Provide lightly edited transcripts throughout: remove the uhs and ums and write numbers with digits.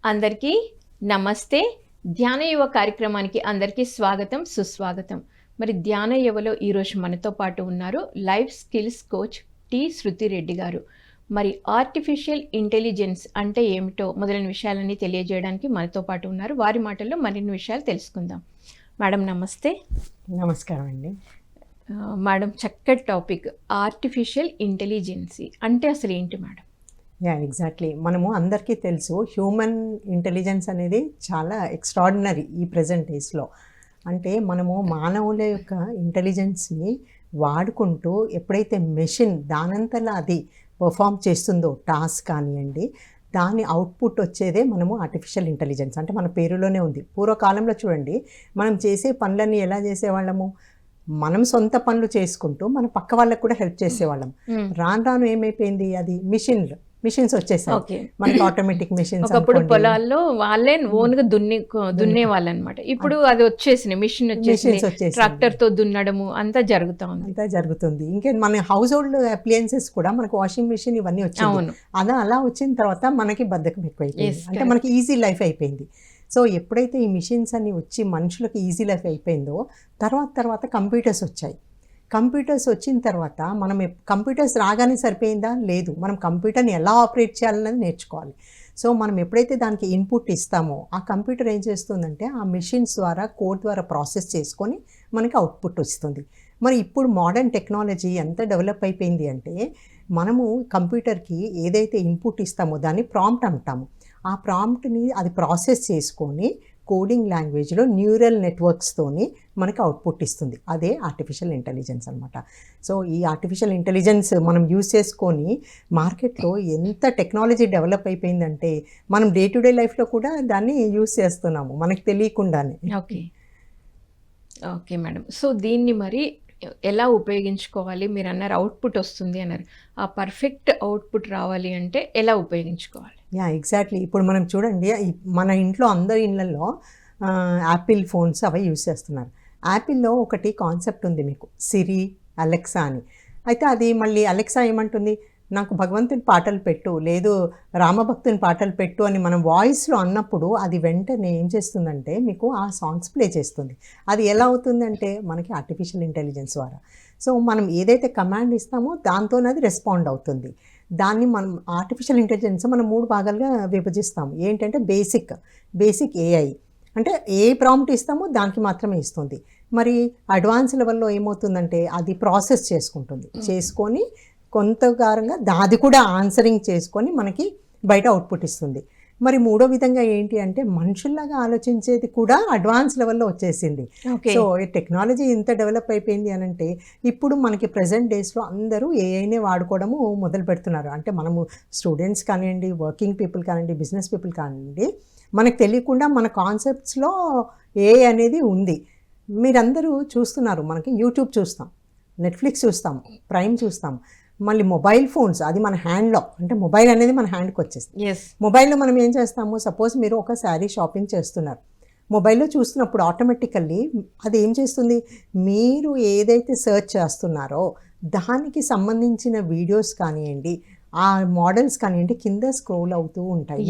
అందరికీ నమస్తే. ధ్యాన యువ కార్యక్రమానికి అందరికీ స్వాగతం, సుస్వాగతం. మరి ధ్యాన యువలో ఈరోజు మనతో పాటు ఉన్నారు లైఫ్ స్కిల్స్ కోచ్ టి శృతి రెడ్డి గారు. మరి ఆర్టిఫిషియల్ ఇంటెలిజెన్స్ అంటే ఏమిటో మొదలైన విషయాలన్నీ తెలియజేయడానికి మనతో పాటు ఉన్నారు. వారి మాటల్లో మరిన్ని విషయాలు తెలుసుకుందాం. మేడం నమస్తే. నమస్కారం అండి. మేడం, చక్కటి టాపిక్ ఆర్టిఫిషియల్ ఇంటెలిజెన్సీ అంటే అసలు ఏంటి మేడం? ఎగ్జాక్ట్లీ. మనము అందరికీ తెలుసు హ్యూమన్ ఇంటెలిజెన్స్ అనేది చాలా ఎక్స్ట్రాడినరీ ఈ ప్రజెంట్ డేస్లో. అంటే మనము మానవుల యొక్క ఇంటెలిజెన్స్ని వాడుకుంటూ ఎప్పుడైతే మెషిన్ దానంతలా అది పర్ఫామ్ చేస్తుందో టాస్క్ కానివ్వండి, దాని అవుట్పుట్ వచ్చేదే మనము ఆర్టిఫిషియల్ ఇంటెలిజెన్స్. అంటే మన పేరులోనే ఉంది. పూర్వకాలంలో చూడండి, మనం చేసే పనులన్నీ ఎలా చేసేవాళ్ళము, మనం సొంత పనులు చేసుకుంటూ మన పక్క వాళ్ళకు కూడా హెల్ప్ చేసేవాళ్ళం. రాను రాను ఏమైపోయింది, అది మిషన్స్ వచ్చేసాయి మనకి, ఆటోమేటిక్ మిషన్స్. ఒకప్పుడు పొలాల్లో వాళ్ళే ఓన్గా దున్నే వాళ్ళు అనమాట. ఇప్పుడు అది వచ్చేసింది, మిషన్ వచ్చేసి ట్రాక్టర్ తో దున్నడము అంతా జరుగుతుంది. ఇంకా మన హౌస్ హోల్డ్ అప్లయన్సెస్ కూడా మనకు వాషింగ్ మిషన్ ఇవన్నీ వచ్చాయి. అలా వచ్చిన తర్వాత మనకి బద్ధకం ఎక్కువైపోయింది. అంటే మనకి ఈజీ లైఫ్ అయిపోయింది. సో ఎప్పుడైతే ఈ మిషన్స్ అన్ని వచ్చి మనుషులకు ఈజీ లైఫ్ అయిపోయిందో తర్వాత కంప్యూటర్స్ వచ్చాయి. కంప్యూటర్స్ వచ్చిన తర్వాత మనం కంప్యూటర్స్ రాగానే సరిపోయిందా? లేదు, మనం కంప్యూటర్ని ఎలా ఆపరేట్ చేయాలన్నది నేర్చుకోవాలి. సో మనం ఎప్పుడైతే దానికి ఇన్పుట్ ఇస్తామో ఆ కంప్యూటర్ ఏం చేస్తుందంటే ఆ మిషన్స్ ద్వారా కోడ్ ద్వారా ప్రాసెస్ చేసుకొని మనకి అవుట్పుట్ వస్తుంది. మరి ఇప్పుడు మోడర్న్ టెక్నాలజీ ఎంత డెవలప్ అయిపోయింది అంటే, మనము కంప్యూటర్కి ఏదైతే ఇన్పుట్ ఇస్తామో దాన్ని ప్రాంప్ట్ అంటాము. ఆ ప్రాంప్ట్ని అది ప్రాసెస్ చేసుకొని కోడింగ్ లాంగ్వేజ్లో న్యూరల్ నెట్వర్క్స్తోని మనకి అవుట్పుట్ ఇస్తుంది. అదే ఆర్టిఫిషియల్ ఇంటెలిజెన్స్ అనమాట. సో ఈ ఆర్టిఫిషియల్ ఇంటెలిజెన్స్ మనం యూజ్ చేసుకొని మార్కెట్లో ఎంత టెక్నాలజీ డెవలప్ అయిపోయిందంటే మనం డే టు డే లైఫ్లో కూడా దాన్ని యూజ్ చేస్తున్నాము మనకు తెలియకుండానే. Okay madam. సో దీన్ని మరి ఎలా ఉపయోగించుకోవాలి? మీరు అన్నారు అవుట్పుట్ వస్తుంది అన్నారు. ఆ పర్ఫెక్ట్ అవుట్పుట్ రావాలి అంటే ఎలా ఉపయోగించుకోవాలి? ఎగ్జాక్ట్లీ. ఇప్పుడు మనం చూడండి, మన ఇంట్లో అందరి ఇళ్ళల్లో యాపిల్ ఫోన్స్ అవి యూజ్ చేస్తున్నారు. యాపిల్లో ఒకటి కాన్సెప్ట్ ఉంది మీకు, సిరి, అలెక్సా అని. అయితే అది మళ్ళీ అలెక్సా ఏమంటుంది, నాకు భగవంతుని పాటలు పెట్టు, లేదు రామభక్తుని పాటలు పెట్టు అని మనం వాయిస్లో అన్నప్పుడు అది వెంటనే ఏం చేస్తుందంటే మీకు ఆ సాంగ్స్ ప్లే చేస్తుంది. అది ఎలా అవుతుందంటే మనకి ఆర్టిఫిషియల్ ఇంటెలిజెన్స్ ద్వారా. సో మనం ఏదైతే కమాండ్ ఇస్తామో దాంతోనే అది రెస్పాండ్ అవుతుంది. దాన్ని మనం ఆర్టిఫిషియల్ ఇంటెలిజెన్స్ మనం 3 భాగాలుగా విభజిస్తాము. ఏంటంటే బేసిక్ ఏఐ, అంటే ఏ ప్రాంప్ట్ ఇస్తామో దానికి మాత్రమే ఇస్తుంది. మరి అడ్వాన్స్ లెవెల్లో ఏమవుతుందంటే అది ప్రాసెస్ చేసుకొని కొంతకారంగా అది కూడా ఆన్సరింగ్ చేసుకొని మనకి బయట అవుట్పుట్ ఇస్తుంది. మరి మూడో విధంగా ఏంటి అంటే మనుషుల్లాగా ఆలోచించేది కూడా అడ్వాన్స్ లెవెల్లో వచ్చేసింది. సో టెక్నాలజీ ఇంత డెవలప్ అయిపోయింది అని అంటే ఇప్పుడు మనకి ప్రజెంట్ డేస్లో అందరూ ఏఐనే వాడుకోవడము మొదలు పెడుతున్నారు. అంటే మనము స్టూడెంట్స్ కానివ్వండి, వర్కింగ్ పీపుల్ కానివ్వండి, బిజినెస్ పీపుల్ కానివ్వండి, మనకు తెలియకుండా మన కాన్సెప్ట్స్లో ఏఐ అనేది ఉంది. మీరందరూ చూస్తున్నారు, మనకి యూట్యూబ్ చూస్తాం, నెట్ఫ్లిక్స్ చూస్తాం, ప్రైమ్ చూస్తాం, మళ్ళీ మొబైల్ ఫోన్స్ అది మన హ్యాండ్లో, అంటే మొబైల్ అనేది మన హ్యాండ్కి వచ్చేస్తుంది. మొబైల్లో మనం ఏం చేస్తాము, సపోజ్ మీరు ఒక శారీ షాపింగ్ చేస్తున్నారు, మొబైల్లో చూస్తున్నప్పుడు ఆటోమేటికల్లీ అది ఏం చేస్తుంది, మీరు ఏదైతే సర్చ్ చేస్తున్నారో దానికి సంబంధించిన వీడియోస్ కానివ్వండి, ఆ మోడల్స్ కానివ్వండి కింద స్క్రోల్ అవుతూ ఉంటాయి.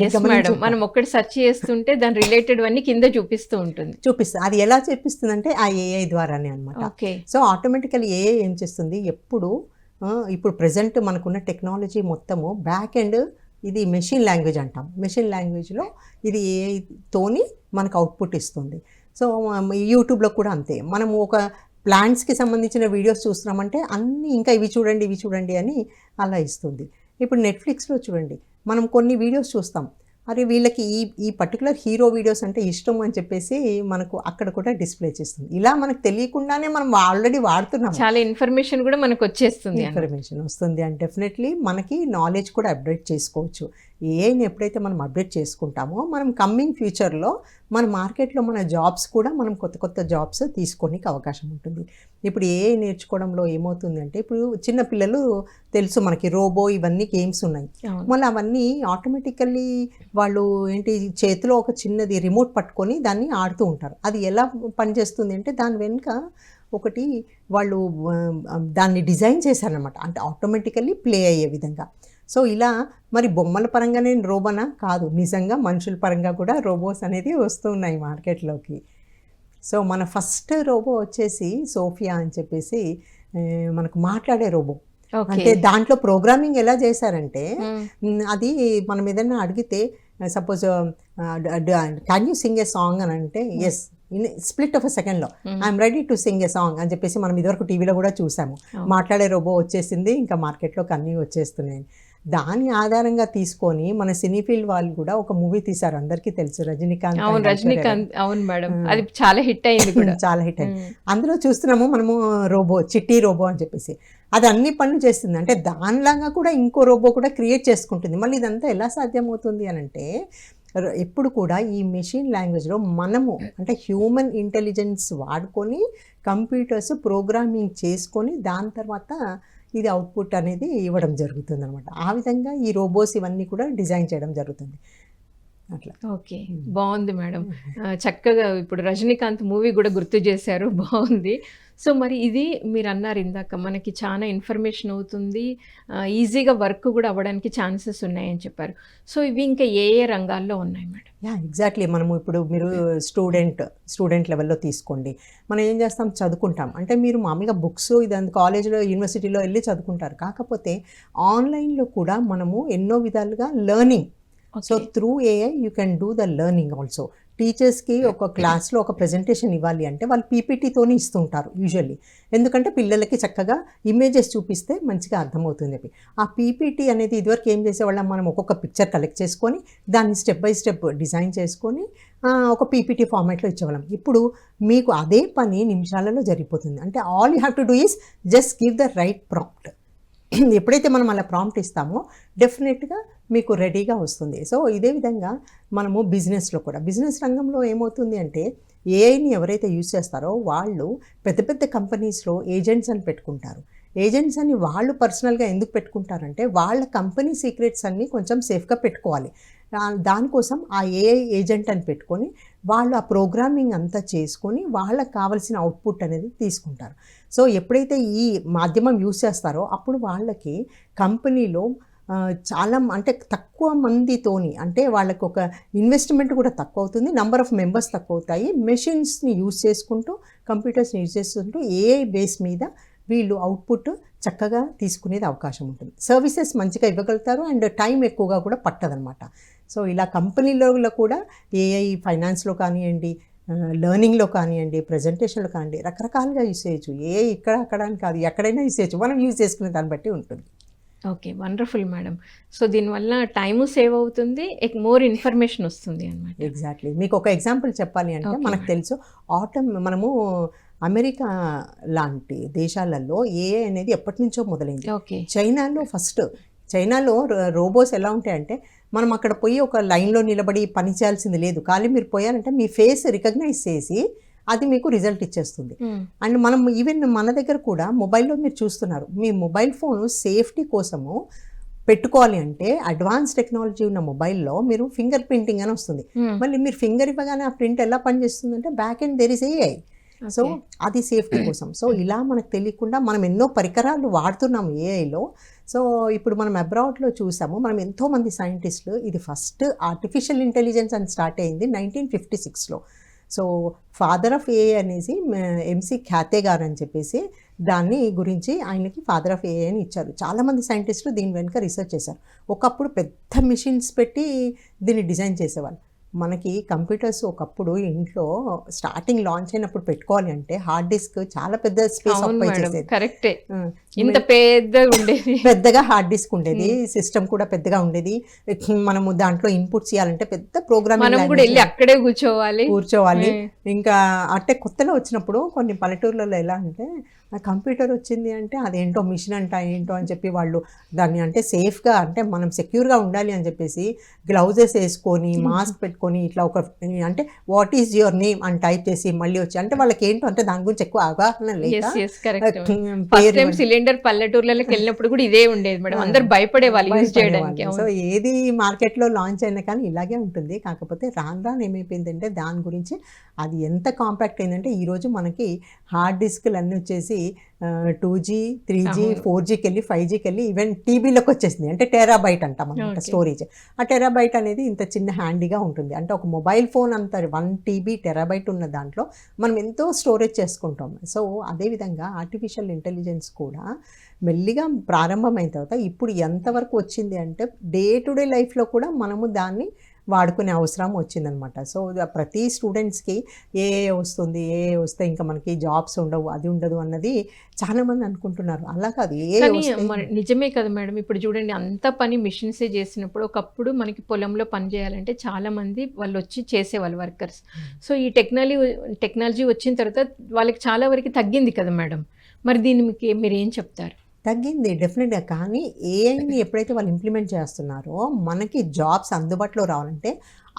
మనం ఒక్కటి సెర్చ్ చేస్తుంటే దాని రిలేటెడ్ అన్ని కింద చూపిస్తుంది. అది ఎలా చూపిస్తుంది అంటే ఆ ఏఐ ద్వారానే అనమాట. సో ఆటోమేటికల్లీ ఏఐ ఏం చేస్తుంది, ఇప్పుడు ప్రజెంట్ మనకున్న టెక్నాలజీ మొత్తము బ్యాక్ ఎండ్ ఇది మెషిన్ లాంగ్వేజ్ అంటాం. మెషిన్ లాంగ్వేజ్లో ఇది ఏఐతోని మనకు అవుట్పుట్ ఇస్తుంది. సో యూట్యూబ్లో కూడా అంతే. మనము ఒక ప్లాంట్స్కి సంబంధించిన వీడియోస్ చూస్తున్నామంటే అన్నీ ఇంకా ఇవి చూడండి అని అలా ఇస్తుంది. ఇప్పుడు నెట్ఫ్లిక్స్లో చూడండి, మనం కొన్ని వీడియోస్ చూస్తాం, అరే వీళ్ళకి ఈ పర్టికులర్ హీరో వీడియోస్ అంటే ఇష్టం అని చెప్పేసి మనకు అక్కడ కూడా డిస్ప్లే చేస్తుంది. ఇలా మనకు తెలియకుండానే మనం ఆల్రెడీ వాడుతున్నాం. చాలా ఇన్ఫర్మేషన్ కూడా మనకు వస్తుంది అండ్ డెఫినెట్లీ మనకి నాలెడ్జ్ కూడా అప్డేట్ చేసుకోవచ్చు. ఏఐని ఎప్పుడైతే మనం అప్డేట్ చేసుకుంటామో మనం కమ్మింగ్ ఫ్యూచర్లో మన మార్కెట్లో మన జాబ్స్ కూడా మనం కొత్త జాబ్స్ తీసుకోనికి అవకాశం ఉంటుంది. ఇప్పుడు ఏఐ నేర్చుకోవడంలో ఏమవుతుంది అంటే, ఇప్పుడు చిన్న పిల్లలు తెలుసు మనకి రోబో ఇవన్నీ గేమ్స్ ఉన్నాయి, మళ్ళీ అవన్నీ ఆటోమేటికల్లీ వాళ్ళు ఏంటి చేతిలో ఒక చిన్నది రిమోట్ పట్టుకొని దాన్ని ఆడుతూ ఉంటారు. అది ఎలా పనిచేస్తుంది అంటే దాని వెనుక ఒకటి వాళ్ళు దాన్ని డిజైన్ చేశారనమాట, అంటే ఆటోమేటికల్లీ ప్లే అయ్యే విధంగా. సో ఇలా మరి బొమ్మల పరంగానే రోబోనా కాదు, నిజంగా మనుషుల పరంగా కూడా రోబోస్ అనేది వస్తూ ఉన్నాయి మార్కెట్లోకి. సో మన ఫస్ట్ రోబో వచ్చేసి సోఫియా అని చెప్పేసి మనకు మాట్లాడే రోబో. అంటే దాంట్లో ప్రోగ్రామింగ్ ఎలా చేశారంటే అది మనం ఏదైనా అడిగితే suppose can you sing a song అని అంటే yes in split of a సెకండ్లో I'm ready to sing a song అని చెప్పేసి మనం ఇదివరకు టీవీలో కూడా చూసాము. మాట్లాడే రోబో వచ్చేసింది, ఇంకా మార్కెట్లోకి అన్నీ వచ్చేస్తున్నాయి. దాని ఆధారంగా తీసుకొని మన సినీ ఫీల్డ్ వాళ్ళు కూడా ఒక మూవీ తీశారు, అందరికీ తెలుసు, రజనీకాంత్. అవును మేడం, అది చాలా హిట్ అయింది కూడా. చాలా హిట్ అయింది. అందులో చూస్తున్నాము మనము రోబో, చిట్టి రోబో అని చెప్పేసి. అది అన్ని పనులు చేస్తుంది. అంటే దానిలాగా కూడా ఇంకో రోబో కూడా క్రియేట్ చేసుకుంటుంది. మళ్ళీ ఇదంతా ఎలా సాధ్యమవుతుంది అని అంటే ఎప్పుడు కూడా ఈ మెషిన్ లాంగ్వేజ్లో మనము అంటే హ్యూమన్ ఇంటెలిజెన్స్ వాడుకొని కంప్యూటర్స్ ప్రోగ్రామింగ్ చేసుకొని దాని తర్వాత ఇది అవుట్పుట్ అనేది ఇవ్వడం జరుగుతుంది అనమాట. ఆ విధంగా ఈ రోబోస్ ఇవన్నీ కూడా డిజైన్ చేయడం జరుగుతుంది అట్లా. ఓకే, బాగుంది మేడం. చక్కగా ఇప్పుడు రజనీకాంత్ మూవీ కూడా గుర్తు చేశారు, బాగుంది. సో మరి ఇది మీరు అన్నారు ఇందాక, మనకి చాలా ఇన్ఫర్మేషన్ అవుతుంది, ఈజీగా వర్క్ కూడా అవ్వడానికి ఛాన్సెస్ ఉన్నాయని చెప్పారు. సో ఇవి ఇంకా ఏ ఏ రంగాల్లో ఉన్నాయి మేడం? ఎగ్జాక్ట్లీ. మనము ఇప్పుడు మీరు స్టూడెంట్ లెవెల్లో తీసుకోండి. మనం ఏం చేస్తాం, చదువుకుంటాం. అంటే మీరు మామూలుగా బుక్స్ ఇదంతా కాలేజ్లో యూనివర్సిటీలో వెళ్ళి చదువుకుంటారు. కాకపోతే ఆన్లైన్లో కూడా మనము ఎన్నో విధాలుగా learning. So through AI you can do the learning also. టీచర్స్కి ఒక క్లాస్లో ఒక ప్రెజెంటేషన్ ఇవ్వాలి అంటే వాళ్ళు పీపీటీతోనే ఇస్తుంటారు యూజువల్లీ. ఎందుకంటే పిల్లలకి చక్కగా ఇమేజెస్ చూపిస్తే మంచిగా అర్థమవుతుంది చెప్పి. ఆ పీపీటీ అనేది ఇదివరకు ఏం చేసేవాళ్ళం, మనం ఒక్కొక్క పిక్చర్ కలెక్ట్ చేసుకొని దాన్ని స్టెప్ బై స్టెప్ డిజైన్ చేసుకొని ఒక పీపీటీ ఫార్మాట్లో ఇచ్చేవాళ్ళం. ఇప్పుడు మీకు అదే పని నిమిషాలలో జరిగిపోతుంది. అంటే all you have to do is just give the right prompt. ఎప్పుడైతే మనం అలా ప్రాంప్ట్ ఇస్తామో డెఫినెట్గా మీకు రెడీగా వస్తుంది. సో ఇదే విధంగా మనము బిజినెస్ రంగంలో ఏమవుతుంది అంటే ఏఐని ఎవరైతే యూజ్ చేస్తారో వాళ్ళు పెద్ద పెద్ద కంపెనీస్లో ఏజెంట్స్ అని పెట్టుకుంటారు. ఏజెంట్స్ అని వాళ్ళు పర్సనల్గా ఎందుకు పెట్టుకుంటారంటే వాళ్ళ కంపెనీ సీక్రెట్స్ అన్నీ కొంచెం సేఫ్గా పెట్టుకోవాలి. దానికోసం ఆ ఏఐ ఏజెంట్ అని పెట్టుకొని వాళ్ళు ఆ ప్రోగ్రామింగ్ అంతా చేసుకొని వాళ్ళకి కావాల్సిన అవుట్పుట్ అనేది తీసుకుంటారు. సో ఎప్పుడైతే ఈ మాధ్యమం యూజ్ చేస్తారో అప్పుడు వాళ్ళకి కంపెనీలో చాలా అంటే తక్కువ మందితోని, అంటే వాళ్ళకి ఒక ఇన్వెస్ట్మెంట్ కూడా తక్కువ అవుతుంది, నెంబర్ ఆఫ్ మెంబర్స్ తక్కువ అవుతాయి. మెషిన్స్ని యూజ్ చేసుకుంటూ, కంప్యూటర్స్ని యూజ్ చేసుకుంటూ ఏఐ బేస్ మీద వీళ్ళు అవుట్పుట్ చక్కగా తీసుకునేది అవకాశం ఉంటుంది. సర్వీసెస్ మంచిగా ఇవ్వగలుగుతారు అండ్ టైం ఎక్కువగా కూడా పట్టదనమాట. సో ఇలా కంపెనీలో కూడా ఏఐ ఫైనాన్స్లో కానివ్వండి, లెర్నింగ్లో కానివ్వండి, ప్రజెంటేషన్లో కానివ్వండి, రకరకాలుగా యూజ్ చేయొచ్చు. ఏఐ ఇక్కడ అక్కడ అని కాదు, ఎక్కడైనా యూజ్ చేయొచ్చు, మనం యూజ్ చేసుకునే దాన్ని బట్టి ఉంటుంది. Okay, wonderful madam. సో దీనివల్ల టైము సేవ్ అవుతుంది, మోర్ ఇన్ఫర్మేషన్ వస్తుంది అన్నమాట. ఎగ్జాక్ట్లీ. మీకు ఒక ఎగ్జాంపుల్ చెప్పాలి అంటే మనకు తెలుసు మనము అమెరికా లాంటి దేశాలలో ఏఐ అనేది ఎప్పటి నుంచో మొదలైంది. చైనాలో రోబోస్ ఎలా ఉంటాయంటే మనం అక్కడ పోయి ఒక లైన్లో నిలబడి పని చేయాల్సింది లేదు. ఖాళీ మీరు పోయారంటే మీ ఫేస్ రికగ్నైజ్ చేసి అది మీకు రిజల్ట్ ఇచ్చేస్తుంది. అండ్ మనం ఈవెన్ మన దగ్గర కూడా మొబైల్లో మీరు చూస్తున్నారు, మీ మొబైల్ ఫోన్ సేఫ్టీ కోసము పెట్టుకోవాలి అంటే అడ్వాన్స్ టెక్నాలజీ ఉన్న మొబైల్లో మీరు ఫింగర్ ప్రింటింగ్ అని వస్తుంది. మళ్ళీ మీరు ఫింగర్ ఇవ్వగానే ఆ ప్రింట్ ఎలా పనిచేస్తుంది అంటే back and there is AI. So అది సేఫ్టీ కోసం. సో ఇలా మనకు తెలియకుండా మనం ఎన్నో పరికరాలు వాడుతున్నాము ఏఐలో. సో ఇప్పుడు మనం అబ్రాడ్లో చూసాము, మనం ఎంతోమంది సైంటిస్టులు, ఇది ఫస్ట్ ఆర్టిఫిషియల్ ఇంటెలిజెన్స్ అని స్టార్ట్ అయింది 1956లో. సో ఫాదర్ ఆఫ్ ఏఐ అనేసి ఎంసీ ఖ్యాతే గారు అని చెప్పేసి దాన్ని గురించి ఆయనకి ఫాదర్ ఆఫ్ ఏఐ అని ఇచ్చారు. చాలామంది సైంటిస్టులు దీని వెనుక రీసెర్చ్ చేశారు. ఒకప్పుడు పెద్ద మిషన్స్ పెట్టి దీన్ని డిజైన్ చేసేవాళ్ళు. మనకి కంప్యూటర్స్ ఒకప్పుడు ఇంట్లో స్టార్టింగ్ లాంచ్ అయినప్పుడు పెట్టుకోవాలి అంటే హార్డ్ డిస్క్ చాలా పెద్ద స్పేస్ ఆక్యుపై చేసేది. కరెక్టే, ఇంత పెద్దగా ఉండేది, పెద్దగా హార్డ్ డిస్క్ ఉండేది, సిస్టమ్ కూడా పెద్దగా ఉండేది. మనము దాంట్లో ఇన్పుట్స్ ఇవ్వాలంటే పెద్ద ప్రోగ్రామింగ్ అక్కడే కూర్చోవాలి. ఇంకా అంటే కొత్తలో వచ్చినప్పుడు కొన్ని పల్లెటూర్లలో ఎలా అంటే కంప్యూటర్ వచ్చింది అంటే అదేంటో మిషన్ అంట ఏంటో అని చెప్పి వాళ్ళు దాన్ని అంటే సేఫ్గా అంటే మనం సెక్యూర్గా ఉండాలి అని చెప్పేసి గ్లౌజెస్ వేసుకొని మాస్క్ పెట్టుకొని ఇట్లా ఒక అంటే వాట్ ఈజ్ యువర్ నేమ్ అని టైప్ చేసి మళ్ళీ వచ్చి అంటే వాళ్ళకి ఏంటో అంటే దాని గురించి ఎక్కువ అవగాహన లేదు. సిలిండర్ పల్లెటూర్లకి వెళ్ళినప్పుడు కూడా ఇదే ఉండేది మేడం, అందరు భయపడే వాళ్ళు యూజ్ చేయడానికి. సో ఏది మార్కెట్లో లాంచ్ అయినా కానీ ఇలాగే ఉంటుంది. కాకపోతే రాను ఏమైపోయిందంటే దాని గురించి అది ఎంత కాంపాక్ట్ అయిందంటే ఈరోజు మనకి హార్డ్ డిస్క్లు అన్నీ వచ్చేసి అది 2G 3G అవును. 4Gకి వెళ్ళి 5Gకి వెళ్ళి ఈవెన్ టీబీలోకి వచ్చేసింది. అంటే టెరాబైట్ అంటాం అనమాట ఓకే. స్టోరేజ్. ఆ టెరాబైట్ అనేది ఇంత చిన్న హ్యాండీగా ఉంటుంది. అంటే ఒక మొబైల్ ఫోన్ అంత 1 TB టెరాబైట్ ఉన్న దాంట్లో మనం ఎంతో స్టోరేజ్ చేసుకుంటాం. సో అదేవిధంగా ఆర్టిఫిషియల్ ఇంటెలిజెన్స్ కూడా మెల్లిగా ప్రారంభమైన తర్వాత ఇప్పుడు ఎంతవరకు వచ్చింది అంటే డే టు డే లైఫ్లో కూడా మనము దాన్ని వాడుకునే అవసరం వచ్చిందనమాట. సో ప్రతి స్టూడెంట్స్కి వస్తుంది, వస్తే ఇంకా మనకి జాబ్స్ ఉండవు, అది ఉండదు అన్నది చాలామంది అనుకుంటున్నారు. అలా కాదు, కానీ వస్తే మరి నిజమే కదా మేడం. ఇప్పుడు చూడండి అంత పని మిషన్సే చేసినప్పుడు ఒకప్పుడు మనకి పొలంలో పని చేయాలంటే చాలామంది వాళ్ళు వచ్చి చేసేవాళ్ళు వర్కర్స్. సో ఈ టెక్నాలజీ వచ్చిన తర్వాత వాళ్ళకి చాలా వరకు తగ్గింది కదా మేడం. మరి దీనికి మీరు ఏం చెప్తారు? తగ్గింది డెఫినెట్గా. కానీ ఏఐని ఎప్పుడైతే వాళ్ళు ఇంప్లిమెంట్ చేస్తున్నారో మనకి జాబ్స్ అందుబాటులో రావాలంటే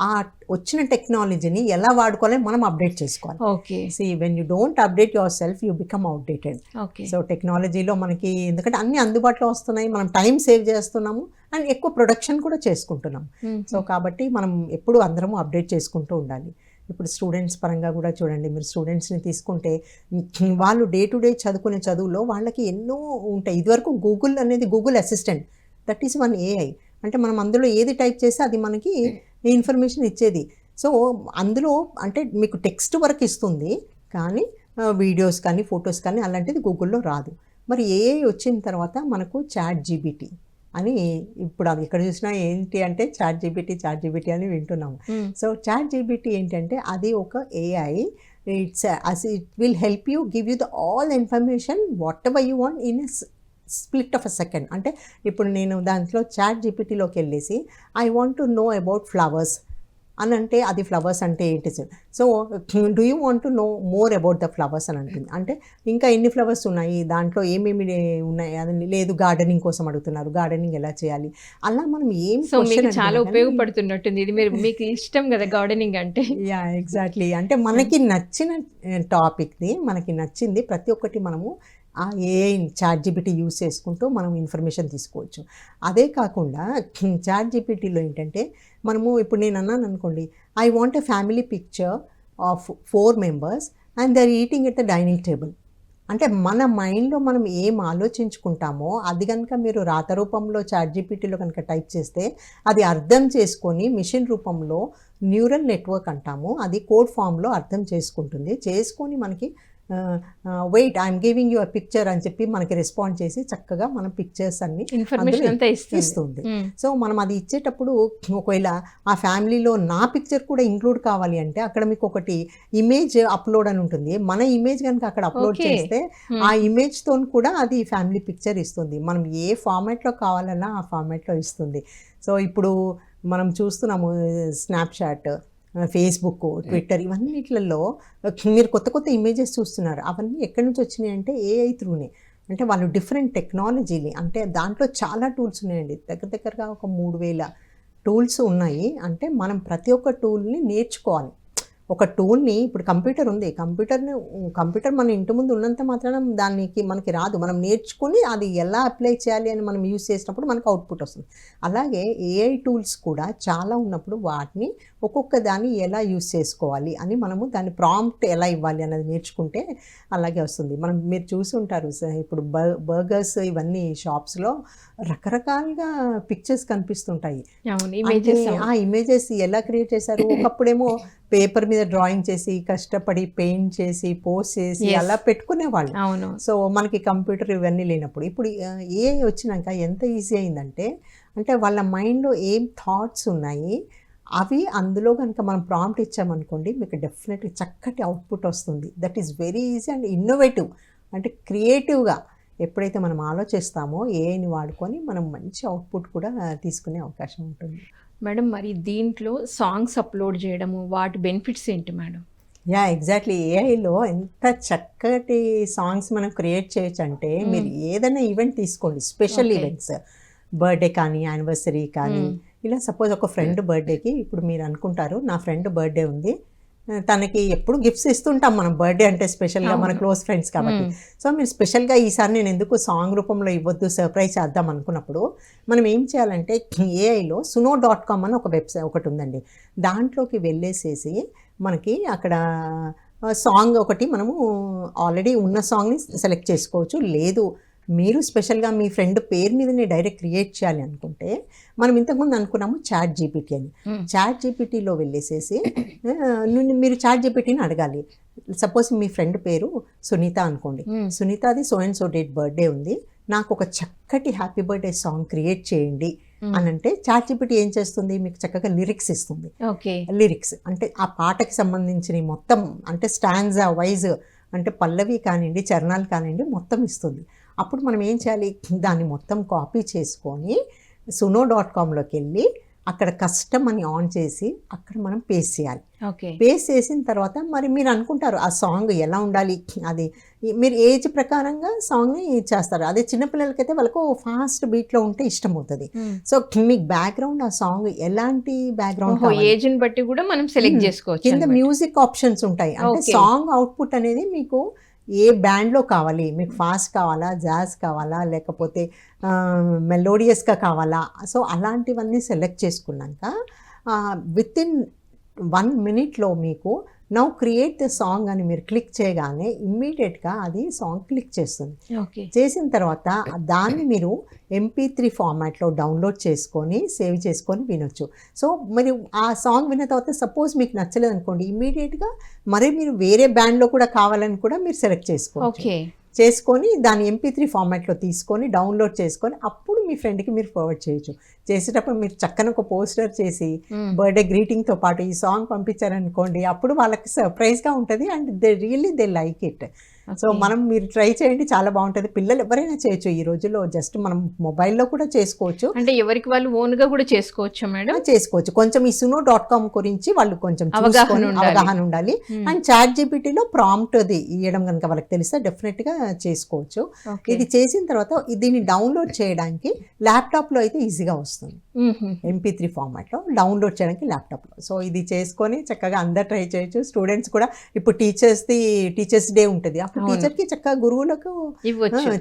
ఆ వచ్చిన టెక్నాలజీని ఎలా వాడుకోవాలో మనం అప్డేట్ చేసుకోవాలి. Okay. When you don't update your self you become outdated. Okay. So టెక్నాలజీలో మనకి ఎందుకంటే అన్ని అందుబాటులో వస్తున్నాయి, మనం టైం సేవ్ చేస్తున్నాము అండ్ ఎక్కువ ప్రొడక్షన్ కూడా చేసుకుంటున్నాం. సో కాబట్టి మనం ఎప్పుడు అందరము అప్డేట్ చేసుకుంటూ ఉండాలి. ఇప్పుడు స్టూడెంట్స్ పరంగా కూడా చూడండి, మీరు స్టూడెంట్స్ని తీసుకుంటే వాళ్ళు డే టు డే చదువుకునే చదువులో వాళ్ళకి ఎన్నో ఉంటాయి. ఇదివరకు గూగుల్ అనేది Google assistant, that is one AI. అంటే మనం అందులో ఏది టైప్ చేస్తే అది మనకి ఇన్ఫర్మేషన్ ఇచ్చేది. సో అందులో అంటే మీకు టెక్స్ట్ వరకు ఇస్తుంది, కానీ వీడియోస్ కానీ ఫొటోస్ కానీ అలాంటిది గూగుల్లో రాదు. మరి ఏఐ వచ్చిన తర్వాత మనకు చాట్ జీపీటీ అని ఇప్పుడు అది ఎక్కడ చూసినా ఏంటి అంటే చాట్ జీపీటీ అని వింటున్నాము. సో చాట్ జీపీటీ ఏంటంటే అది ఒక AI. It will help you give you the all information what ever you want in split of a second. అంటే ఇప్పుడు నేను దాంట్లో చాట్ జీపీటీలోకి వెళ్ళేసి I want to know about flowers అని అంటే అది ఫ్లవర్స్ అంటే ఏంటి sir, so do you want to know more about the flowers అని అంటుంది. అంటే ఇంకా ఎన్ని ఫ్లవర్స్ ఉన్నాయి, దాంట్లో ఏమేమి ఉన్నాయి అని, లేదు గార్డెనింగ్ కోసం అడుగుతున్నారు, గార్డెనింగ్ ఎలా చేయాలి, అలా మనం ఏం సో మీకు చాలా ఉపయోగపడుతున్నట్టుంది ఇది. మీకు ఇష్టం కదా గార్డెనింగ్ అంటే. Yeah exactly. అంటే మనకి నచ్చిన టాపిక్ని మనకి నచ్చింది ప్రతి ఒక్కటి మనము ఆ ఏఐ చాట్ జీపీటీ యూస్ చేసుకుంటూ మనం ఇన్ఫర్మేషన్ తీసుకోవచ్చు. అదే కాకుండా చాట్ జీపీటీలో ఏంటంటే మనము ఇప్పుడు నేను అన్నాను అనుకోండి, I want a family picture of 4 members and they are eating at the dining table. అంటే మన మైండ్లో మనం ఏం ఆలోచించుకుంటామో అది కనుక మీరు రాత రూపంలో చాట్ జీపీటీలో కనుక టైప్ చేస్తే అది అర్థం చేసుకొని మిషన్ రూపంలో న్యూరల్ నెట్వర్క్ అంటాము, అది కోడ్ ఫామ్లో అర్థం చేసుకుంటుంది. చేసుకొని మనకి wait I'm giving you a picture అని చెప్పి మనకి రెస్పాండ్ చేసి చక్కగా మన పిక్చర్స్ అన్ని ఇన్ఫర్మేషన్ అంతా ఇస్తుంది. సో మనం అది ఇచ్చేటప్పుడు ఒకవేళ ఆ ఫ్యామిలీలో నా పిక్చర్ కూడా ఇంక్లూడ్ కావాలి అంటే అక్కడ మీకు ఒకటి ఇమేజ్ అప్లోడ్ అని ఉంటుంది. మన ఇమేజ్ కనుక అక్కడ అప్లోడ్ చేస్తే ఆ ఇమేజ్తో కూడా అది ఫ్యామిలీ పిక్చర్ ఇస్తుంది. మనం ఏ ఫార్మాట్లో కావాలన్నా ఆ ఫార్మాట్లో ఇస్తుంది. సో ఇప్పుడు మనం చూస్తున్నాము స్నాప్చాట్, ఫేస్బుక్, ట్విట్టర్, ఇవన్నిట్లలో మీరు కొత్త కొత్త ఇమేజెస్ చూస్తున్నారు. అవన్నీ ఎక్కడి నుంచి వచ్చినాయి అంటే ఏఐ త్రూనే. అంటే వాళ్ళు డిఫరెంట్ టెక్నాలజీని, అంటే దాంట్లో చాలా టూల్స్ ఉన్నాయండి, దగ్గరగా ఒక 3000 టూల్స్ ఉన్నాయి. అంటే మనం ప్రతి ఒక్క టూల్ని నేర్చుకోవాలి. ఒక టూల్ని ఇప్పుడు కంప్యూటర్ ఉంది, కంప్యూటర్ మన ఇంటి ముందు ఉన్నంత మాత్రాన దానికి మనకి రాదు. మనం నేర్చుకుని అది ఎలా అప్లై చేయాలి అని మనం యూజ్ చేసినప్పుడు మనకు అవుట్పుట్ వస్తుంది. అలాగే ఏఐ టూల్స్ కూడా చాలా ఉన్నప్పుడు వాటిని ఒక్కొక్క దాన్ని ఎలా యూజ్ చేసుకోవాలి అని మనము దాని ప్రాంప్ట్ ఎలా ఇవ్వాలి అన్నది నేర్చుకుంటే అలాగే వస్తుంది. మీరు చూసి ఉంటారు ఇప్పుడు బర్గర్స్ ఇవన్నీ షాప్స్లో రకరకాలుగా పిక్చర్స్ కనిపిస్తుంటాయి. ఆ ఇమేజెస్ ఎలా క్రియేట్ చేశారు, ఒకప్పుడేమో పేపర్ మీద డ్రాయింగ్ చేసి కష్టపడి పెయింట్ చేసి పోస్ట్ చేసి అలా పెట్టుకునేవాళ్ళు. సో మనకి కంప్యూటర్ ఇవన్నీ లేనప్పుడు ఇప్పుడు ఏఐ వచ్చినాక ఎంత ఈజీ అయిందంటే, అంటే వాళ్ళ మైండ్లో ఏం థాట్స్ ఉన్నాయి అవి అందులో కనుక మనం ప్రాంప్ట్ ఇచ్చామనుకోండి మీకు డెఫినెట్లీ చక్కటి అవుట్పుట్ వస్తుంది. That is very easy and innovative. అంటే క్రియేటివ్గా ఎప్పుడైతే మనం ఆలోచిస్తామో ఏఐని వాడుకొని మనం మంచి అవుట్పుట్ కూడా తీసుకునే అవకాశం ఉంటుంది. మేడం మరి దీంట్లో సాంగ్స్ అప్లోడ్ చేయడము వాటి బెనిఫిట్స్ ఏంటి మేడం? Yeah exactly. ఏఐలో ఎంత చక్కటి సాంగ్స్ మనం క్రియేట్ చేయొచ్చు అంటే, మీరు ఏదైనా ఈవెంట్ తీసుకోండి, స్పెషల్ ఈవెంట్స్, బర్త్డే కానీ యానివర్సరీ కానీ, ఇలా సపోజ్ ఒక ఫ్రెండ్ బర్త్డేకి ఇప్పుడు మీరు అనుకుంటారు నా ఫ్రెండ్ బర్త్డే ఉంది, తనకి ఎప్పుడు గిఫ్ట్స్ ఇస్తుంటాం మనం, బర్త్డే అంటే స్పెషల్గా మన క్లోజ్ ఫ్రెండ్స్ కాబట్టి. సో మీరు స్పెషల్గా ఈసారి నేను ఎందుకు సాంగ్ రూపంలో ఇవ్వద్దు, సర్ప్రైజ్ చేద్దాం అనుకున్నప్పుడు మనం ఏం చేయాలంటే ఏఐలో suno.com అని ఒక వెబ్సైట్ ఒకటి ఉందండి, దాంట్లోకి వెళ్ళేసేసి మనకి అక్కడ సాంగ్ ఒకటి మనము ఆల్రెడీ ఉన్న సాంగ్ని సెలెక్ట్ చేసుకోవచ్చు. లేదు మీరు స్పెషల్గా మీ ఫ్రెండ్ పేరు మీదనే డైరెక్ట్ క్రియేట్ చేయాలి అనుకుంటే మనం ఇంతకుముందు అనుకున్నాము చాట్ జీపీటీ అని. చాట్ జీపీటీలో వెళ్ళేసేసి మీరు చాట్ జీపీటీని అడగాలి. సపోజ్ మీ ఫ్రెండ్ పేరు సునీత అనుకోండి, సునీతది so and so date birthday ఉంది, నాకు ఒక చక్కటి హ్యాపీ బర్త్డే సాంగ్ క్రియేట్ చేయండి అని అంటే చాట్ జీపీటీ ఏం చేస్తుంది, మీకు చక్కగా లిరిక్స్ ఇస్తుంది. లిరిక్స్ అంటే ఆ పాటకి సంబంధించిన మొత్తం అంటే స్టాంజా వైజ్ అంటే పల్లవి కానివ్వండి చరణాలు కానివ్వండి మొత్తం ఇస్తుంది. అప్పుడు మనం ఏం చేయాలి, దాన్ని మొత్తం కాపీ చేసుకొని suno.comలోకి వెళ్ళి అక్కడ కస్టమ్ అని ఆన్ చేసి అక్కడ మనం పేస్ట్ చేయాలి. పేస్ట్ చేసిన తర్వాత మరి మీరు అనుకుంటారు ఆ సాంగ్ ఎలా ఉండాలి, అది మీరు ఏజ్ ప్రకారంగా సాంగ్ని చేస్తారు. అదే చిన్నపిల్లలకైతే వాళ్ళకు ఫాస్ట్ బీట్లో ఉంటే ఇష్టం అవుతుంది. సో మీకు బ్యాక్గ్రౌండ్ ఆ సాంగ్ ఎలాంటి బ్యాక్గ్రౌండ్ ఏజ్ని బట్టి కూడా మనం సెలెక్ట్ చేసుకోవచ్చు. కింద మ్యూజిక్ ఆప్షన్స్ ఉంటాయి. అంటే సాంగ్ అవుట్పుట్ అనేది మీకు ఏ బ్యాండ్లో కావాలి, మీకు ఫాస్ట్ కావాలా, జాజ్ కావాలా, లేకపోతే మెలోడియస్గా కావాలా, సో అలాంటివన్నీ సెలెక్ట్ చేసుకున్నాక విత్ ఇన్ 1 minute మీకు నౌ క్రియేట్ ద సాంగ్ అని మీరు క్లిక్ చేయగానే ఇమ్మీడియట్గా అది సాంగ్ క్లిక్ చేస్తుంది. చేసిన తర్వాత దాన్ని మీరు MP3 ఫార్మాట్లో డౌన్లోడ్ చేసుకొని సేవ్ చేసుకొని వినొచ్చు. సో మరి ఆ సాంగ్ విన్న తర్వాత సపోజ్ మీకు నచ్చలేదు అనుకోండి, ఇమ్మీడియట్గా మరి మీరు వేరే బ్యాండ్లో కూడా కావాలని కూడా మీరు సెలెక్ట్ చేసుకోవచ్చు. చేసుకొని దాన్ని MP3 ఫార్మాట్లో తీసుకొని డౌన్లోడ్ చేసుకొని అప్పుడు మీ ఫ్రెండ్కి మీరు ఫార్వర్డ్ చేయొచ్చు. చేసేటప్పుడు మీరు చక్కన ఒక పోస్టర్ చేసి బర్త్డే గ్రీటింగ్తో పాటు ఈ సాంగ్ పంపించారనుకోండి, అప్పుడు వాళ్ళకి సర్ప్రైజ్గా ఉంటుంది and they like it. So మీరు ట్రై చేయండి, చాలా బాగుంటుంది. పిల్లలు ఎవరైనా చేయొచ్చు ఈ రోజుల్లో. జస్ట్ మనం మొబైల్లో కూడా చేసుకోవచ్చు, అంటే ఎవరికి వాళ్ళు ఓన్గా కూడా చేసుకోవచ్చు మేడం. చేసుకోవచ్చు. కొంచెం ఈ suno.com గురించి వాళ్ళు కొంచెం అవగాహన ఉండాలి. అండ్ చాట్ జీపీటీలో ప్రాంప్ట్ అది ఇవ్వడం కనుక వాళ్ళకి తెలిస్తే డెఫినెట్గా చేసుకోవచ్చు. ఇది చేసిన తర్వాత దీన్ని డౌన్లోడ్ చేయడానికి ల్యాప్టాప్లో అయితే ఈజీగా వస్తుంది. MP3 ఫార్మాట్లో డౌన్లోడ్ చేయడానికి ల్యాప్టాప్లో. సో ఇది చేసుకొని చక్కగా అందరు ట్రై చేయొచ్చు. స్టూడెంట్స్ కూడా ఇప్పుడు టీచర్స్ డే ఉంటుంది, అప్పుడు టీచర్కి చక్కగా గురువులకు